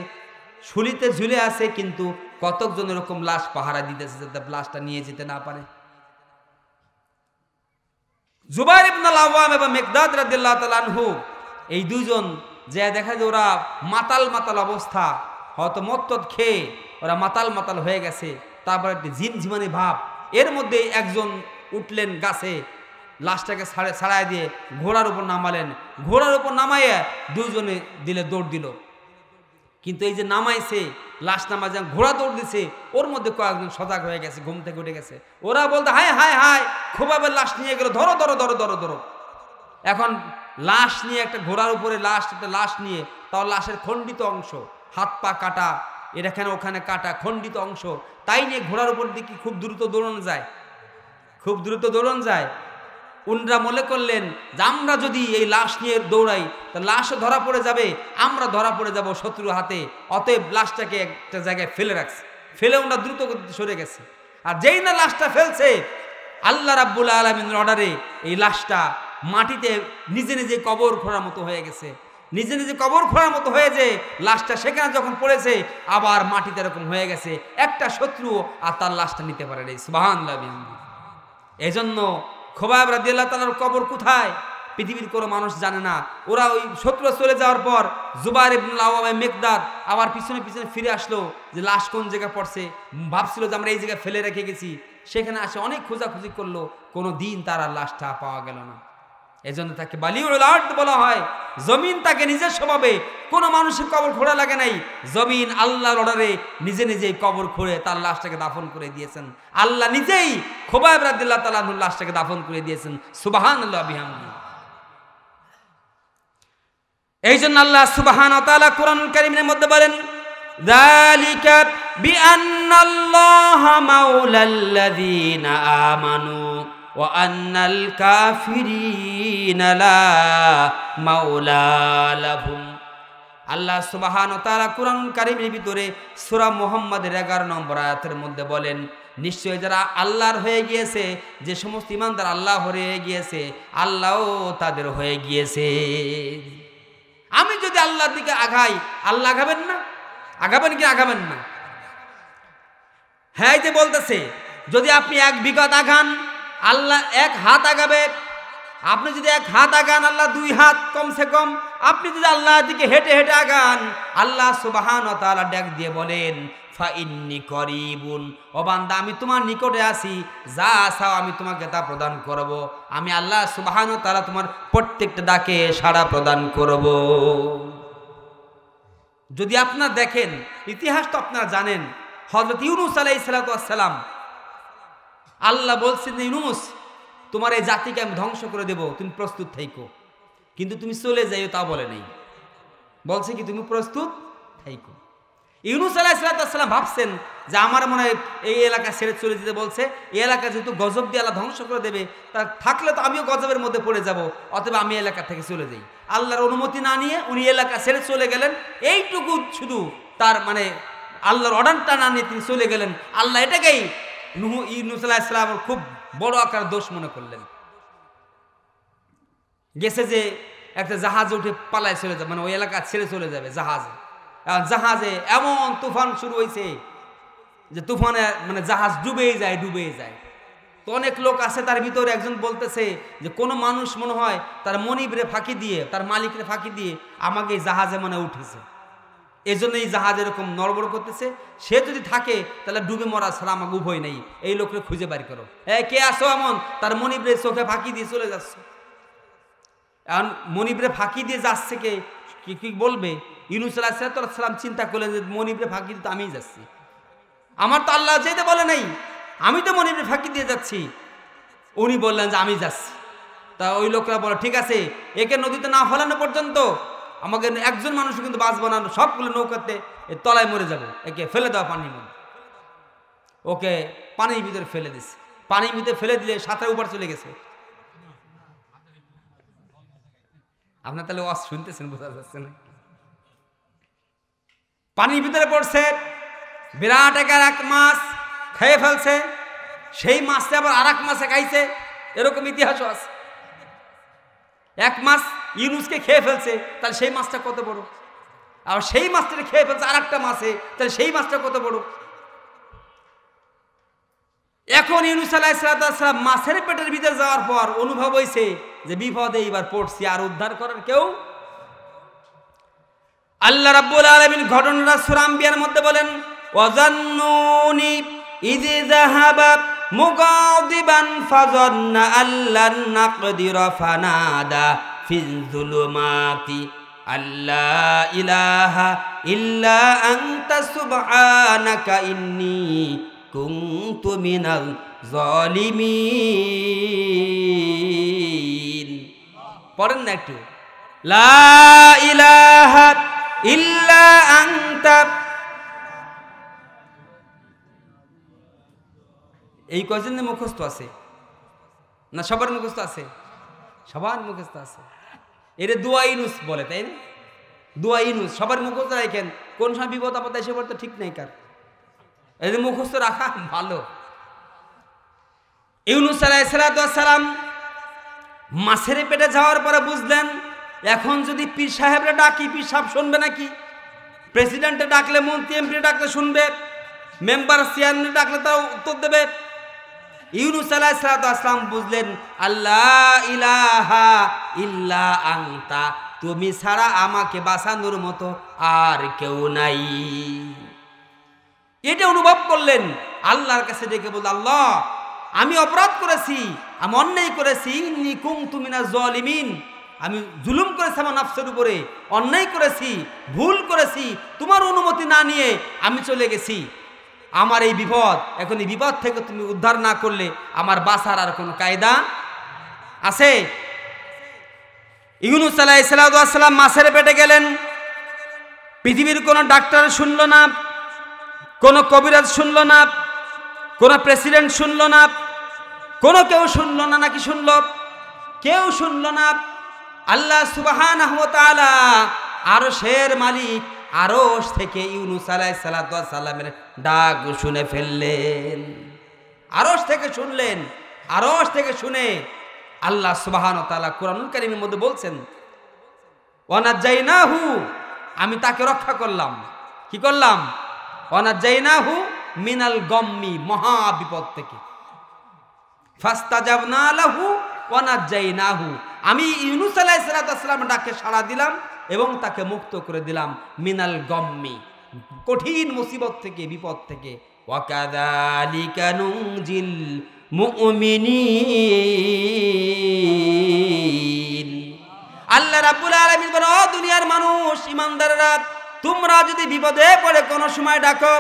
শুলিতে ঝুলে আছে, কিন্তু কতকজন এরকম লাশ পাহারা দিতেছে যাতে লাশটা নিয়ে যেতে না পারে। জুবাইর ইবনুল আওয়াম এবং মিকদাদ রাদিয়াল্লাহু তাআলা আনহু এই দুইজন যে দেখা যায় ওরা মাতাল মাতাল অবস্থা, হয়তো মত্তদ খেয়ে ওরা মাতাল মাতাল হয়ে গেছে, তারপর একটি ঝিমঝিমানি ভাব। এর মধ্যে একজন উঠলেন গাছে, লাশটাকে ছাড়াই দিয়ে ঘোড়ার উপর নামালেন। ঘোড়ার উপর নামাইয়া দুইজনে দিলে দৌড় দিল, কিন্তু এই যে নামাইছে লাশ নামায় যখন ঘোড়া দৌড় দিছে, ওর মধ্যে কয়েকজন সজাগ হয়ে গেছে, ঘুম থেকে উঠে গেছে। ওরা বলতে হায় হায় হায়, খোবাবের লাশ নিয়ে গেল, ধরো ধরো ধরো ধরো ধরো। এখন লাশ নিয়ে একটা ঘোড়ার উপরে একটা লাশ নিয়ে, তাও লাশের খণ্ডিত অংশ, হাত পা কাটা, এখানে ওখানে কাটা খণ্ডিত অংশ, তাই নিয়ে ঘোড়ার উপর দিকে খুব দ্রুত দৌড়ানো যায়, খুব দ্রুত দৌড়ানো যায়। উনরা মনে করলেন যে আমরা যদি এই লাশ নিয়ে দৌড়াই তা লাশও ধরা পড়ে যাবে, আমরা ধরা পড়ে যাব শত্রুর হাতে। অতএব লাশটাকে একটা জায়গায় ফেলে রাখছে, ফেলে ওরা দ্রুত গতিতে সরে গেছে। আর যেই না লাশটা ফেলছে, আল্লাহ রাব্বুল আলামিনের অর্ডারে এই লাশটা মাটিতে নিজে নিজে কবর খোঁড়ার মতো হয়ে গেছে। নিজে নিজে কবর খোঁড়ার মতো হয়ে যে লাশটা সেখানে যখন পড়েছে, আবার মাটিতে এরকম হয়ে গেছে, একটা শত্রু আর তার লাশটা নিতে পারে না। সুবহানাল্লাহ। এই জন্য খোবাব রাদিয়াল্লাহু তাআলার কবর কোথায় পৃথিবীর কোনো মানুষ জানে না। ওরা ওই শত্রু চলে যাওয়ার পর জুবাইর ইবনুল আওয়াম মিকদাদ আবার পিছনে পিছনে ফিরে আসলো যে লাশ কোন জায়গায় পড়ছে, ভাবছিল যে আমরা এই জায়গায় ফেলে রেখে গেছি। সেখানে আসে অনেক খোঁজাখুঁজি করলো, কোনো দিন তার আর লাশটা পাওয়া গেল না। এজন্য তাকে বালিউল আরদ বলা হয়। জমিন তাকে নিজের স্বভাবে, কোনো মানুষের কবর খোঁড়া লাগে নাই, জমিন আল্লাহর অর্ডারে নিজে নিজেই কবর খুঁড়ে তার লাশটাকে দাফন করে দিয়েছেন। আল্লাহ নিজেই খোবাইব রাদিয়াল্লাহু তাআলা আনহুর লাশটাকে দাফন করে দিয়েছেন। সুবহানাল্লাহ বিহামদিহি। এই জন্য আল্লাহ সুবহানাহু ওয়া তাআলা কোরআনুল কারীমের মধ্যে বলেন, যালিকা বিআন্নাল্লাহা মাওলাল্লাযীনা আমানু ওয়া আন্নাল কাফিরিনা লা মাওলা লাহুম। আল্লাহ সুবহানাহু ওয়া তাআলা কোরআনুল কারীমের ভিতরে সূরা মুহাম্মাদের 11 নম্বর আয়াতের মধ্যে বলেন, নিশ্চয়ই যারা আল্লাহর হয়ে গিয়েছে, যে সমস্ত ঈমানদার আল্লাহ হয়ে গিয়েছে, আল্লাহও তাদের হয়ে গিয়েছে। আমি যদি আল্লাহর দিকে আগাই, আল্লাহ আগাবেন না? আগাবেন কি আগাবেন না? হ্যাঁ, যে বলতেছে যদি আপনি 1 বিঘত আগান, আল্লাহ 1 হাত আগাবে। আপনি যদি 1 হাত আগান, আল্লাহ 2 হাত কমসে কম। আপনি যদি আল্লাহর দিকে হেঁটে হেঁটে আগান, আল্লাহ সুবহানাহু ওয়া তাআলা ডাক দিয়ে বলেন, ফা ইন্নী করিবুন, ও বান্দা আমি তোমার নিকটে আছি, যা চাও আমি তোমাকে তা প্রদান করব। আমি আল্লাহ সুবহানাহু ওয়া তাআলা তোমার প্রত্যেকটা ডাকে সাড়া প্রদান করব। যদি আপনারা দেখেন, ইতিহাস তো আপনারা জানেন, হযরত ইউনূস আলাইহিস সালাতু ওয়াস সালাম, আল্লাহ বলছেন যে ইউনূস, তোমার এই জাতিকে আমি ধ্বংস করে দেব, তুমি প্রস্তুত থাইকো, কিন্তু তুমি চলে যাইও তা বলে নাই, বলছে কি তুমি প্রস্তুত থাইকো। ইউনূস আলাইহিস সালাম ভাবছেন যে আমার মনে হয় এই এলাকা ছেড়ে চলে যেতে বলছে, এই এলাকা যেহেতু গজব দিয়ে আল্লাহ ধ্বংস করে দেবে, তা থাকলে তো আমিও গজবের মধ্যে পড়ে যাব, অথবা আমি এলাকা থেকে চলে যাই। আল্লাহর অনুমতি না নিয়ে উনি এলাকা ছেড়ে চলে গেলেন। এইটুকু শুধু তার মানে আল্লাহর অর্ডারটা না নিয়ে তিনি চলে গেলেন। আল্লাহ এটাকেই ইউনূস আলাইহিস সালামের খুব বড় আকার দোষ মনে করলেন। গেছে যে একটা জাহাজে উঠে পালায় চলে যাবে, মানে ওই এলাকা ছেড়ে চলে যাবে জাহাজে। জাহাজে এমন তুফান শুরু হয়েছে যে তুফানে মানে জাহাজ ডুবেই যায়। তো অনেক লোক আছে, তার ভিতরে একজন বলতেছে যে কোনো মানুষ মনে হয় তার মনিবরে ফাঁকি দিয়ে, তার মালিকরে ফাঁকি দিয়ে আমাকে এই জাহাজে মানে উঠেছে, এজন্য এই জাহাজ এরকম নড়বড় করতেছে। সে যদি থাকে তাহলে ডুবে মরা ছাড়া আমাকে উভয় নেই, এই লোককে খুঁজে বের করো। কে আসো এমন, তার মনিবরে চোখে ফাঁকি দিয়ে চলে যাচ্ছে। এখন মনিবরে ফাঁকি দিয়ে যাচ্ছে কে, কি বলবে? ইউনূস আলাইহিস সালাম চিন্তা করলেন যে মনিবরে ফাঁকি দিয়ে তো আমিই যাচ্ছি, আমার তো আল্লাহ যেতে বলে নাই, আমি তো মনিবরে ফাঁকি দিয়ে যাচ্ছি। উনি বললেন যে আমি যাচ্ছি। তা ওই লোকরা বলে ঠিক আছে, একে নদীতে না ফেলানো পর্যন্ত আমাকে একজন মানুষ কিন্তু বাঁচবো না, সবগুলো নৌকাতে তলায় মরে যাবে, একে ফেলে দেওয়া পানির মধ্যে। ওকে পানির ভিতরে ফেলে দিছে, পানির ভিতরে ফেলে দিলে সাঁতার উপর চলে গেছে। আপনার তাহলে ওয়াজ শুনতেছেন, বোঝা যাচ্ছে না? পানির ভিতরে পড়ছে, বিরাট এক মাছ খেয়ে ফেলছে, সেই মাছটা আবার আর এক মাছে খাইছে, এরকম ইতিহাসও আছে। এক মাছ ইউনুসকে খেয়ে ফেলছে, তাহলে সেই মাছটা কত বড়, আর সেই মাছটা খেয়ে ফেলছে আর একটা মাছে, তাহলে সেই মাছটা কত বড়। এখন ইউনুস আলাইহিস সালাম মাছের পেটের ভিতরে যাওয়ার পর অনুভব হয়েছে যে বিপদে এইবার পড়ছি, আর উদ্ধার করার কেউ। আল্লাহ রাব্বুল আলামিন ঘটনাটা সূরা আম্বিয়ার মধ্যে বলেন, ওয়াজান্নুনি ইয যাহাবা মুগাদিবান ফাযান্না আল্লান নাকদিরা ফানাদা ফিল যুলুমাতি আল্লা ইলাহা ইল্লা আনতা সুবহানাকা ইন্নী কুনতু মিনাল জালিমিন। পড়েন না একটু, লা ইলাহা ইল্লা আনতা। এই কয়জনের মুখস্থ আছে না? সবার মুখস্থ আছে, সবার মুখস্থ আছে। এর দোয়া ইউনুস বলে, তাই না? দোয়া ইউনুস সবার মুখস্থ রাখেন, কোন সময় বিপদ আপদ এসে পড়তে ঠিক নেই কার, এই যে মুখস্থ রাখা ভালো। ইউনুস আলাইহিস সালাম মাছের পেটে যাওয়ার পরে বুঝলেন, এখন যদি পীর সাহেবরা ডাকি, পীর সাহেব শুনবে নাকি? প্রেসিডেন্টে ডাকলে, মন্ত্রী এমপি ডাকলে শুনবে, মেম্বার চেয়ারম্যান ডাকলে তাও উত্তর দেবে। ইউনুস আলাইহিস সালাম বুঝলেন, আল্লাহ ইলাহা ইল্লা আনতা, তুমি ছাড়া আমাকে বাঁচানোর মতো আর কেউ নাই। এটা অনুভব করলেন, আল্লাহর কাছে ডেকে বলল, আল্লাহ আমি অপরাধ করেছি, আমি অন্যায় করেছি, ইন্নী কুনতু মিনাজ জালিমিন, আমি জুলুম করেছি আমার নফসের উপরে, অন্যায় করেছি, ভুল করেছি, তোমার অনুমতি না নিয়ে আমি চলে গেছি। আমার এই বিপদ, এখন এই বিপদ থেকে তুমি উদ্ধার না করলে আমার বাঁচার আর কোনো কায়দা আছে? ইউনুস আলাইহিস সালাম মাছের পেটে গেলেন, পৃথিবীর কোনো ডাক্তার শুনল না, কোনো কবিরাজ শুনল না, কোনো প্রেসিডেন্ট শুনল না, কোনো কেউ শুনল না। নাকি শুনল? কেউ শুনল না। আল্লাহ সুবহানাহু ওয়া তাআলা আরশের মালিক আরশ থেকে ইউনুস আলাইহিস সালামের ডাক শুনে ফেললেন। আরশ থেকে শুনলেন, আরশ থেকে শুনে আল্লাহ সুবহানাহু ওয়া তাআলা কুরআনুল কারীমের মধ্যে বলছেন, ওয়ানাজাইনাহু, আমি তাকে রক্ষা করলাম। কি করলাম? ওয়ানাজাইনাহু মিনাল গম্মি, মহা বিপদ থেকে। ফাস্তাজাবনা লাহু ওয়ানাজাইনাহু, আমি ইউনুস আলাইহিস সালামের ডাকে সাড়া দিলাম এবং তাকে মুক্ত করে দিলাম মিনাল গম্মি, কঠিন মুসিবত থেকে, বিপদ থেকে। ওয়াকাযালিকা নুনজিল মুমিনিন। আল্লাহ রাব্বুল আলামিন বলেন, ও দুনিয়ার মানুষ, ইমানদাররা, তোমরা যদি বিপদে পড়ে কোনো সময় ডাকো,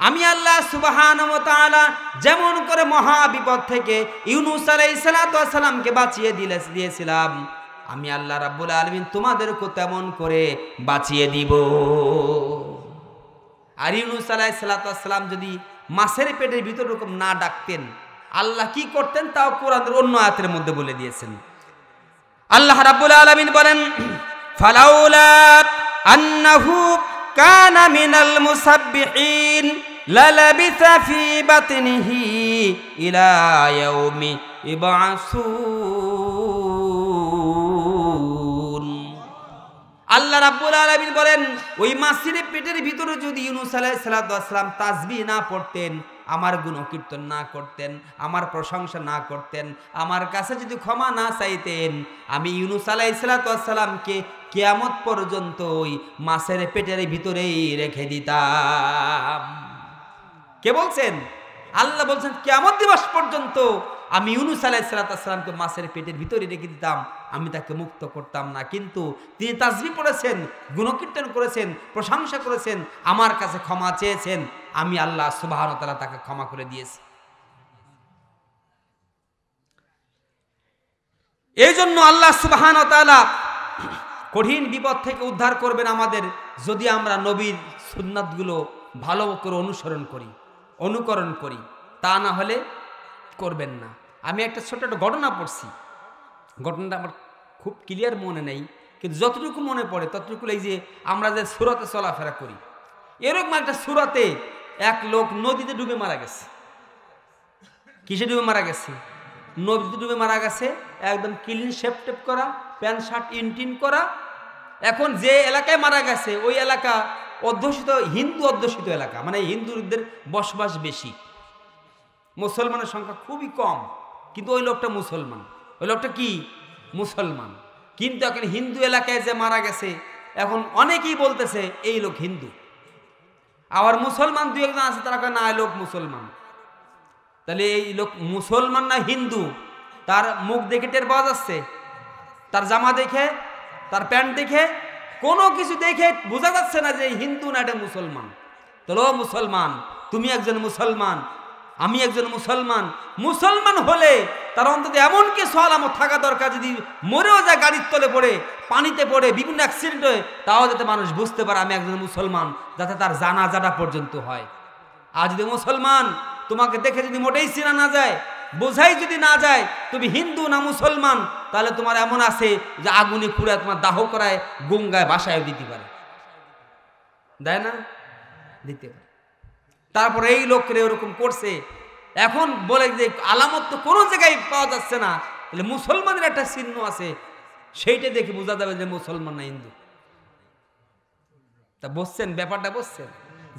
আমি আল্লাহ সুবহানাহু ওয়া তাআলা যেমন করে মহা বিপদ থেকে ইউনুস আলাইহিস সালামকে বাঁচিয়ে দিয়েছিলাম, আমি আল্লাহ রাব্বুল আলামিন তোমাদেরকে তেমন করে বাঁচিয়ে দিব। আর ইউনুস আলাইহিস সালাম যদি মাছের পেটের ভিতর এরকম না ডাকতেন, আল্লাহ কি করতেন তাও কোরআনের অন্য আয়াতের মধ্যে বলে দিয়েছেন। আল্লাহ রাব্বুল আলামিন বলেন, ফালাউলা আন্নাহু কানা মিনাল মুসাব্বিহিন লালাবিসা ফি বাতনিহি ইলা ইয়াউমি ইবআসুন। আল্লাহ রাব্বুল আলামিন বলেন, ওই মাছের পেটের ভিতরে যদি ইউনুস আলাইহিস সালাম তাসবিহ না পড়তেন, আমার গুণকীর্তন না করতেন, আমার প্রশংসা না করতেন, আমার কাছে যদি ক্ষমা না চাইতেন, আমি ইউনুস আলাইহিস সালামকে কিয়ামত পর্যন্ত ওই মাছের পেটের ভিতরেই রেখে দিতাম। কে বলছেন? আল্লাহ বলছেন, কিয়ামত দিবস পর্যন্ত আমি ইউনুস আলাইহিস সালামকে মাছের পেটের ভিতরে রেখে দিতাম, আমি তাকে মুক্ত করতাম না। কিন্তু তিনি তাসবিহ পড়েছেন, গুণকীর্তন করেছেন, প্রশংসা করেছেন, আমার কাছে ক্ষমা চেয়েছেন, আমি আল্লাহ সুবহানাহু ওয়া তাআলা তাকে ক্ষমা করে দিয়েছি। এই জন্য আল্লাহ সুবহানাহু ওয়া তাআলা কঠিন বিপদ থেকে উদ্ধার করবেন আমাদের, যদি আমরা নবীর সুন্নাতগুলো ভালো করে অনুকরণ করি। তা না হলে করবেন না। আমি একটা ছোট একটা ঘটনা পড়ছি, ঘটনাটা আমার খুব ক্লিয়ার মনে নেই, কিন্তু যতটুকু মনে পড়ে ততটুকু, এই যে আমরা যে সূরাতে চলাফেরা করি, এরকম একটা সূরাতে এক লোক নদীতে ডুবে মারা গেছে। কিসে ডুবে মারা গেছে? নদীতে ডুবে মারা গেছে, একদম ক্লিন শেপ করা, প্যান্ট শার্ট ইনটিন করা। এখন যে এলাকায় মারা গেছে ওই এলাকা হিন্দু অধ্যুষিত এলাকা, মানে হিন্দুদের বসবাস বেশি, মুসলমানের সংখ্যা খুবই কম, কিন্তু ওই লোকটা মুসলমান। ওই লোকটা কি? মুসলমান। কিন্তু এখন হিন্দু এলাকায় যে মারা গেছে, এখন অনেকেই বলতেছে এই লোক হিন্দু, আবার মুসলমান দুই একজন আছে তারা কয় না এই লোক মুসলমান। তাহলে এই লোক মুসলমান না হিন্দু? তার মুখ দেখে টের পাওয়া যাচ্ছে, তার জামা দেখে, তার প্যান্ট দেখে, কোনো কিছু দেখে বোঝা যাচ্ছে না যে হিন্দু না এটা মুসলমান। তাহলে ও মুসলমান, তুমি একজন মুসলমান, আমি একজন মুসলমান। মুসলমান হলে তার অন্তত এমন কিছু আলামত থাকা দরকার, যদি মরেও যায় গাড়ির তলে পড়ে, পানিতে পড়ে, বিভিন্ন অ্যাক্সিডেন্ট হয়ে, তাও যাতে মানুষ বুঝতে পারে আমি একজন মুসলমান, যাতে তার জানাজাটা পর্যন্ত হয়। আর যদি মুসলমান তোমাকে দেখে যদি মোটেই চেনা না যায়, বোঝাই যদি না যায় তুমি হিন্দু না মুসলমান, তাহলে তোমার এমন আছে যে আগুনে পুড়ায় তোমার দাহ করায় গঙ্গায় ভাসায় দিতে পারে, দেয় না? দিতে পারে। তারপরে এই লোকরে ওরকম করছে, এখন বলে যে আলামত তো কোনো জায়গায় পাওয়া যাচ্ছে না, তাহলে মুসলমানের একটা চিহ্ন আছে, সেইটা দেখে বোঝা যাবে যে মুসলমান না হিন্দু। তা বুঝছেন ব্যাপারটা? বুঝছেন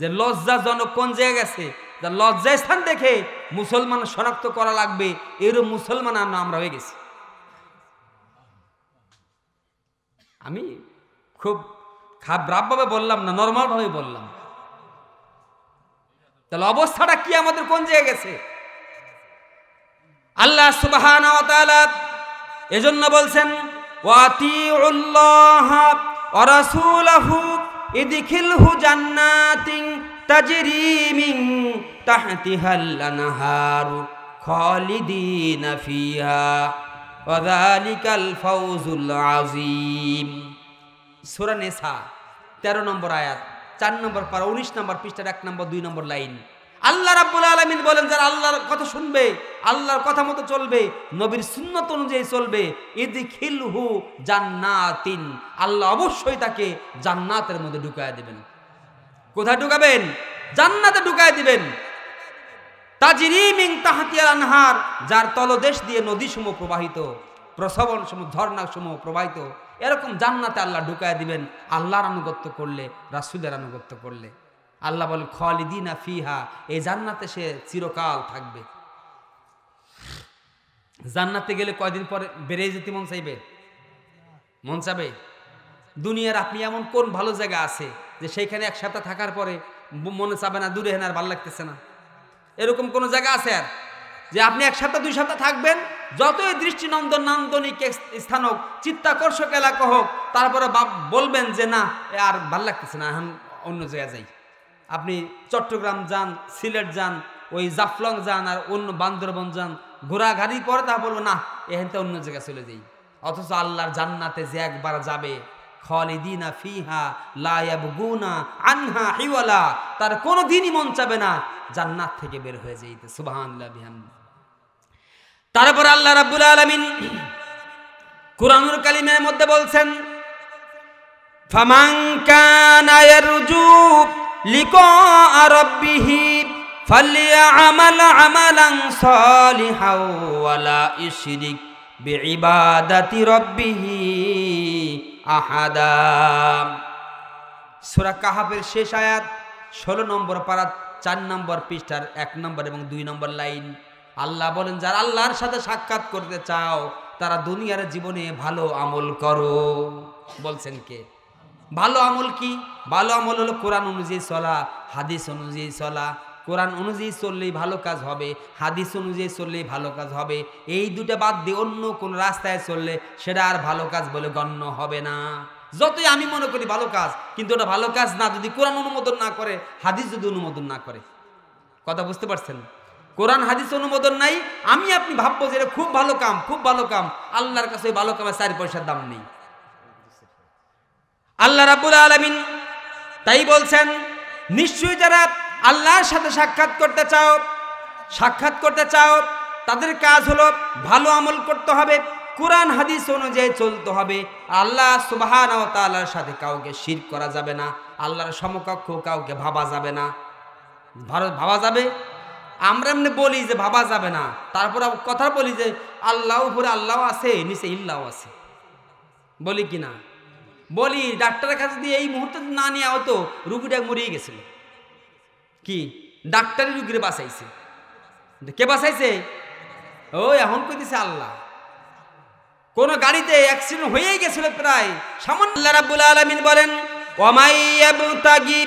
যে লজ্জাজনক কোন জায়গায় গেছে? যার লজ্জায় স্থান দেখে মুসলমান শনাক্ত করা লাগবে, এরও মুসলমান আমরা হয়ে গেছি। আমি খুব খারাপভাবে বললাম না, নর্মাল ভাবে বললাম। তাহলে অবস্থাটা কি আমাদের কোন জায়গায় গেছে? আল্লাহ সুবহানাহু ওয়া তাআলা এজন্য বলছেন ওয়াতিউল্লাহ ওয়া রাসূলাহু ইদখিলহু জান্নাতিন তাজরি মিন তাহতিহাল আনহারু খালিদিনা ফিহা ওয়া যালিকাল ফাওজুল আযীম। সূরা নিসা 13 নম্বর আয়াত, 4 নম্বর পারা, 19 নম্বর পৃষ্ঠার 1 নম্বর 2 নম্বর লাইন। আল্লাহ রাব্বুল আলামিন বলেন, যারা আল্লাহর কথা শুনবে, আল্লাহর কথা মতো চলবে, নবীর সুন্নাত অনুযায়ী চলবে, ইদখিলহু জান্নাতিন, আল্লাহ অবশ্যই তাকে জান্নাতের মধ্যে ঢুকায় দিবেন। কোথায় ঢুকাবেন? জান্নাতে ঢুকায় দিবেন। তাজরি মিন তাহতিহাল আনহার, যার তলদেশ দিয়ে নদীসমূহ প্রবাহিত, প্রসবনসমূহ, ঝর্ণাসমূহ প্রবাহিত, এরকম জান্নাতে আল্লাহ ঢুকায় দিবেন আল্লাহর আনুগত্য করলে, রাসূলের আনুগত্য করলে। আল্লাহ বলেন খালিদিনা ফিহা, এই জান্নাতে সে চিরকাল থাকবে। জান্নাতে গেলে কয়দিন পরে বেরিয়ে যেতে মন চাইবে? মন চাবে? দুনিয়ার আপনি এমন কোন ভালো জায়গা আছে যে সেইখানে এক সপ্তাহ থাকার পরে মনে চাবে না, দূরে হেন আর ভালো লাগতেছে না? এরকম কোন জায়গা আছে আর যে আপনি 1 সপ্তাহ 2 সপ্তাহ থাকবেন, যতই দৃষ্টিনন্দন নান্দনিক স্থান হোক, চিত্তাকর্ষক এলাকা হোক, তারপরে বলবেন যে না আর ভাল লাগতেছে না, এখন অন্য জায়গায় যাই। আপনি চট্টগ্রাম যান, সিলেট যান, ওই জাফলং যান, আর অন্য বান্দরবন যান, ঘোরাঘাড়ি পরে তা বলবো না এখান থেকে অন্য জায়গায় চলে যাই। অথচ আল্লাহর জান্নাতে যে একবার যাবে, খালিদিনা ফিহা লা ইয়াবগুনা আনহা হিওয়ালা, তার কোনোদিনই মন চাবে না জান্নাত থেকে বের হয়ে যাইতে। সুবহানাল্লাহ বিহামদি। তারপর আল্লাহ রাব্বুল আলামিন কুরআনুল কারীমের মধ্যে বলছেন ফামান কানা ইয়ারজু লিকা রাব্বিহি ফালইআমাল আমালান সালিহাও ওয়ালা ইশরিক বিইবাদাতি রাব্বিহি আহাদা। সূরা কাহাফের শেষ আয়াত 16 নম্বর পারা 4 নম্বর পৃষ্ঠার 1 নম্বর এবং 2 নম্বর লাইন। আল্লাহ বলেন, যারা আল্লাহর সাথে সাক্ষাৎ করতে চাও তারা দুনিয়ার জীবনে ভালো আমল করো। বলছেন কে? ভালো আমল কি? ভালো আমল হলো কোরআন অনুযায়ী চলা, হাদিস অনুযায়ী চলা। কোরআন অনুযায়ী চললেই ভালো কাজ হবে, হাদিস অনুযায়ী চললেই ভালো কাজ হবে। এই দুটো বাদ দিয়ে অন্য কোন রাস্তায় চললে সেটা আর ভালো কাজ বলে গণ্য হবে না। যতই আমি মনে করি ভালো কাজ, কিন্তু ওটা ভালো কাজ না যদি কোরআন অনুমোদন না করে, হাদিস যদি অনুমোদন না করে। কথা বুঝতে পারছেন? কোরআন হাদিস অনুমোদন নাই, আমি আপনি ভাববো যে এটা খুব ভালো কাম, খুব ভালো কাম, আল্লাহর কাছে ভালো কামে 4 পয়সার দাম নেই। আল্লাহ রাব্বুল আলামিন তাই বলছেন, নিশ্চয়ই যারা আল্লাহর সাথে সাক্ষাৎ করতে চাও তাদের কাজ হলো ভালো আমল করতে হবে, কুরআন হাদিস অনুযায়ী চলতে হবে। আল্লাহ সুবহানাহু ওয়া তাআলার সাথে কাউকে শিরক করা যাবে না, আল্লাহর সমকক্ষ কাউকে ভাবা যাবে না। ভাবা যাবে, আমরা এমনি বলি যে ভাবা যাবে না, তারপর কথা বলি যে আল্লাহ উপরে আল্লাহ আছে, নিচে ইল্লাহ আছে, বলি কি না? বলি। ডাক্তারের কাছে দিয়ে এই মুহূর্তে না নিয়ে হতো রুগীটা মরিয়ে গেছিল। কি ডাক্তারই রুগীরে বাঁচাইছে? কে বাঁচাইছে? ও এখন কইতেছে আল্লাহ। কোন গাড়িতে অ্যাক্সিডেন্ট হয়েই গেছিল প্রায় সামান্য। আল্লাহ রাব্বুল আলামিন বলেন, ওয়ামাইয়াবতাগি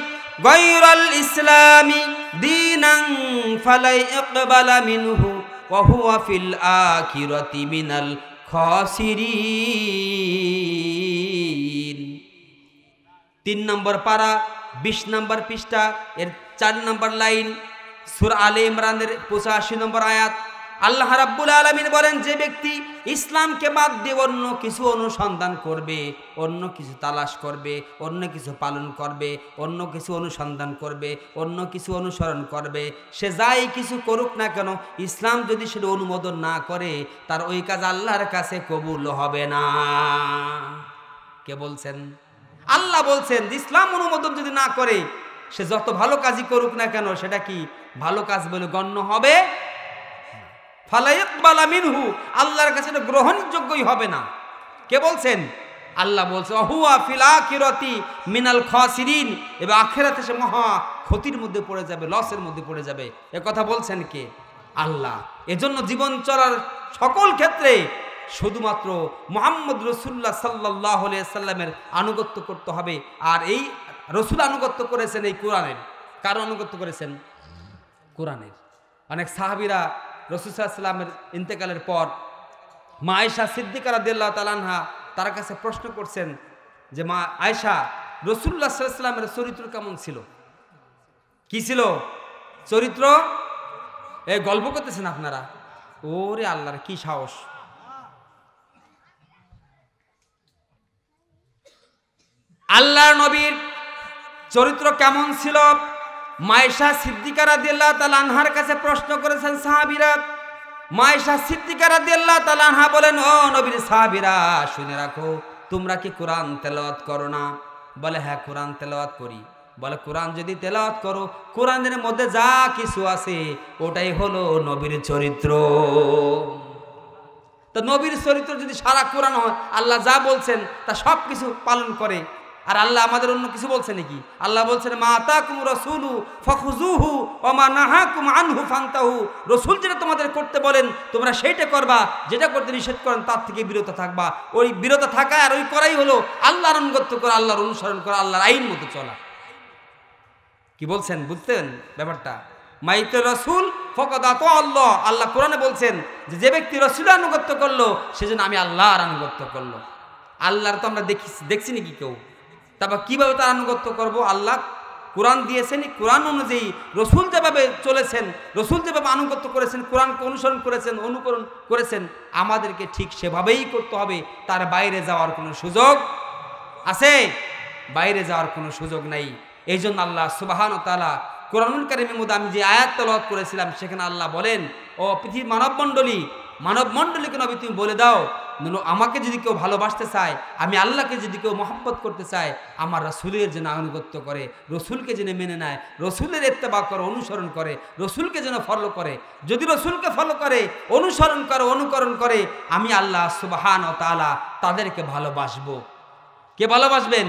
গায়রাল ইসলামি দীনান ফালাই ইকবালা মিনহু ওয়া হুয়া ফিল আখিরাতি মিনাল খাসিরিন। 3 নম্বর পারা 20 নম্বর পৃষ্ঠা এর 4 নম্বর লাইন, সূরা আলে ইমরানের 85 নম্বর আয়াত। আল্লাহ রাব্বুল আলামিন বলেন, যে ব্যক্তি ইসলামকে বাদ দিয়ে অন্য কিছু অনুসন্ধান করবে, অন্য কিছু তালাশ করবে, অন্য কিছু পালন করবে, অন্য কিছু অনুসন্ধান করবে, অন্য কিছু অনুসরণ করবে, সে যাই কিছু করুক না কেন, ইসলাম যদি সেটা অনুমোদন না করে, তার ওই কাজ আল্লাহর কাছে কবুল হবে না। কে বলছেন? আল্লাহ বলছেন, ইসলাম অনুমোদন যদি না করে, সে যত ভালো কাজই করুক না কেন, সেটা কি ভালো কাজ বলে গণ্য হবে? ফালা ইকবালা মিনহু, আল্লাহর কাছে এটা গ্রহণযোগ্যই হবে না। কে বলছেন? আল্লাহ বলছে, ওহুয়া ফিল আখিরাতি মিনাল খাসিরিন, এবং আখিরাতে সে মহা ক্ষতির মধ্যে পড়ে যাবে, লসের মধ্যে পড়ে যাবে। এ কথা বলছেন কে? আল্লাহ। এজন্য জীবন চলার সকল ক্ষেত্রে শুধুমাত্র মুহাম্মদ রাসূলুল্লাহ সাল্লাল্লাহু আলাইহি সাল্লামের আনুগত্য করতে হবে। আর এই রাসূল আনুগত্য করেছেন এই কোরআনের। কার আনুগত্য করেছেন? কোরআনের। অনেক সাহাবীরা রাসূল সাল্লাল্লাহু আলাইহি সাল্লামের ইন্তেকালের পর মা আয়েশা সিদ্দিকা রাদিয়াল্লাহু তাআলা আনহা তার কাছে প্রশ্ন করছেন যে, মা আয়েশা, রাসূলুল্লাহ সাল্লাল্লাহু আলাইহি সাল্লামের চরিত্র কেমন ছিল? কি ছিল চরিত্র? এই গল্প করতেছেন আপনারা? ওরে আল্লাহর কি সাহস! আল্লাহর নবীর চরিত্র কেমন ছিল? মা আয়েশা সিদ্দিকা রাদিয়াল্লাহু তাআলা আনহার কাছে প্রশ্ন করেছেন সাহাবীরা। মা আয়েশা সিদ্দিকা রাদিয়াল্লাহু তাআলা আনহা বলেন, ও নবীর সাহাবীরা, শুনে রাখো, তোমরা কি কোরআন তেলাওয়াত করো না? বলে, হ্যাঁ কোরআন তেলাওয়াত করি। বলে, কোরআন যদি তেলাওয়াত করো, কোরআনের মধ্যে যা কিছু আছে ওটাই হলো নবীর চরিত্র। তো নবীর চরিত্র যদি সারা কোরআন হয়, আল্লাহ যা বলছেন তা সব কিছু পালন করে, আর আল্লাহ আমাদের অন্য কিছু বলছে নাকি? আল্লাহ বলছেন, মা আতাকুম রাসূলু ফাখুযুহু ওয়া মা নাহাকুম আনহু ফান্তাহু। রাসূল যেটা তোমাদের করতে বলেন তোমরা সেইটা করবা, যেটা করতে নিষেধ করেন তার থেকে বিরত থাকবা। ওই বিরত থাকা আর ওই করাই হলো আল্লাহর আনুগত্য করা, আল্লাহর অনুসরণ করা, আল্লাহর আইন মতো চলা। কি বলছেন বুঝতেন ব্যাপারটা? মাইতে রাসূল ফাকাদ আতা আল্লাহ। আল্লাহ কোরআনে বলছেন যে ব্যক্তি রাসূলের আনুগত্য করলো সেজন্য আমি আল্লাহর আনুগত্য করলো। আল্লাহর তো আমরা দেখছি নাকি কেউ? তারপর কিভাবে তার আনুগত্য করব? আল্লাহ কোরআন দিয়েছেন, কোরআন অনুযায়ী রাসূল যেভাবে চলেছেন, রাসূল যেভাবে আনুগত্য করেছেন, কোরআনকে অনুসরণ করেছেন, অনুকরণ করেছেন, আমাদেরকে ঠিক সেভাবেই করতে হবে। তার বাইরে যাওয়ার কোনো সুযোগ আছে? বাইরে যাওয়ার কোনো সুযোগ নাই। এই জন্য আল্লাহ সুবহানাহু ওয়া তাআলা কোরআনুল কারীমের মধ্যে আমি যে আয়াত তেলাওয়াত করেছিলাম সেখানে আল্লাহ বলেন, ও পৃথিবীর মানবমণ্ডলীকে নবী তুমি বলে দাও, আমাকে যদি কেউ ভালোবাসতে চায়, আমি আল্লাহকে যদি কেউ মহব্বত করতে চায়, আমার রাসূলের যেন আনুগত্য করে, রসুলকে যেন মেনে নেয়, রসুলের ইত্তেবা করে, অনুসরণ করে, রসুলকে যেন ফলো করে। যদি রসুলকে ফলো করে, অনুসরণ করে, অনুকরণ করে, আমি আল্লাহ সুবহানাহু ওয়া তাআলা তাদেরকে ভালোবাসবো। কে ভালোবাসবেন?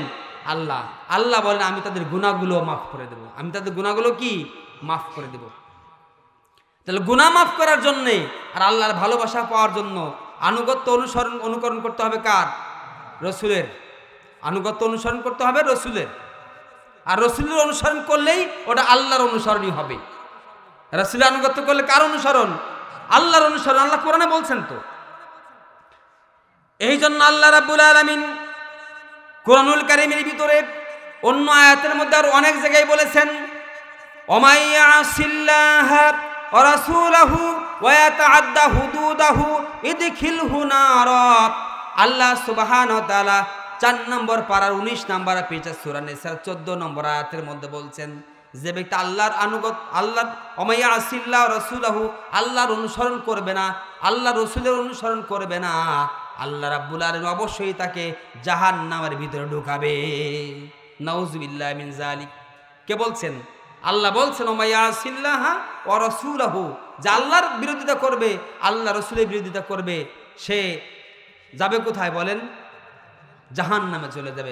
আল্লাহ। আল্লাহ বলেন, আমি তাদের গুনাহগুলো মাফ করে দেব। আমি তাদের গুনাহগুলো কি মাফ করে দেব। তাহলে গুনাহ মাফ করার জন্যে আর আল্লাহর ভালোবাসা পাওয়ার জন্য আনুগত্য অনুকরণ করতে হবে কার? রসুলের। আনুগত্য অনুসরণ করতে হবে রসুলের। আর রসুলের অনুসরণ করলেই ওটা আল্লাহর অনুসরণই হবে। রসুলের আনুগত্য করলে কার অনুসরণ? আল্লাহর অনুসরণ। আল্লাহ কোরআনে বলছেন তো। এই জন্য আল্লাহ রাব্বুল আলামিন কোরআনুল কারীমের ভিতরে অন্য আয়াতের মধ্যে আর অনেক জায়গায় বলেছেন, ওমাই ইয়াসিল্লাহা ওয়া রাসূলাহু ওয়া ইয়াতাআদ্দা হুদুদাহু ইদখিলহু নারা। আল্লাহ সুবহানাহু ওয়া তাআলা 4 নম্বর পারার 19 নম্বর পেজা সূরা নিসার 14 নম্বর আয়াতের মধ্যে বলছেন, যে ব্যক্তি আল্লাহর আনুগত, আল্লাহর ওমাইয়া আসিল্লাহ রাসূলাহু, আল্লাহর অনুসরণ করবে না, আল্লাহ রসুলের অনুসরণ করবে না, আল্লাহ রাব্বুল আলামিন অবশ্যই তাকে জাহান্নামের ভিতরে ঢুকাবে। নাউযুবিল্লাহি মিন যালিক। কে বলছেন? আল্লাহ বলছেন ওমাইয়া আসিল্লাহ ওয়া রাসূলাহু, যে আল্লাহর বিরোধিতা করবে, আল্লাহ রসুলের বিরোধিতা করবে, সে যাবে কোথায় বলেন? জাহান্নামে চলে যাবে।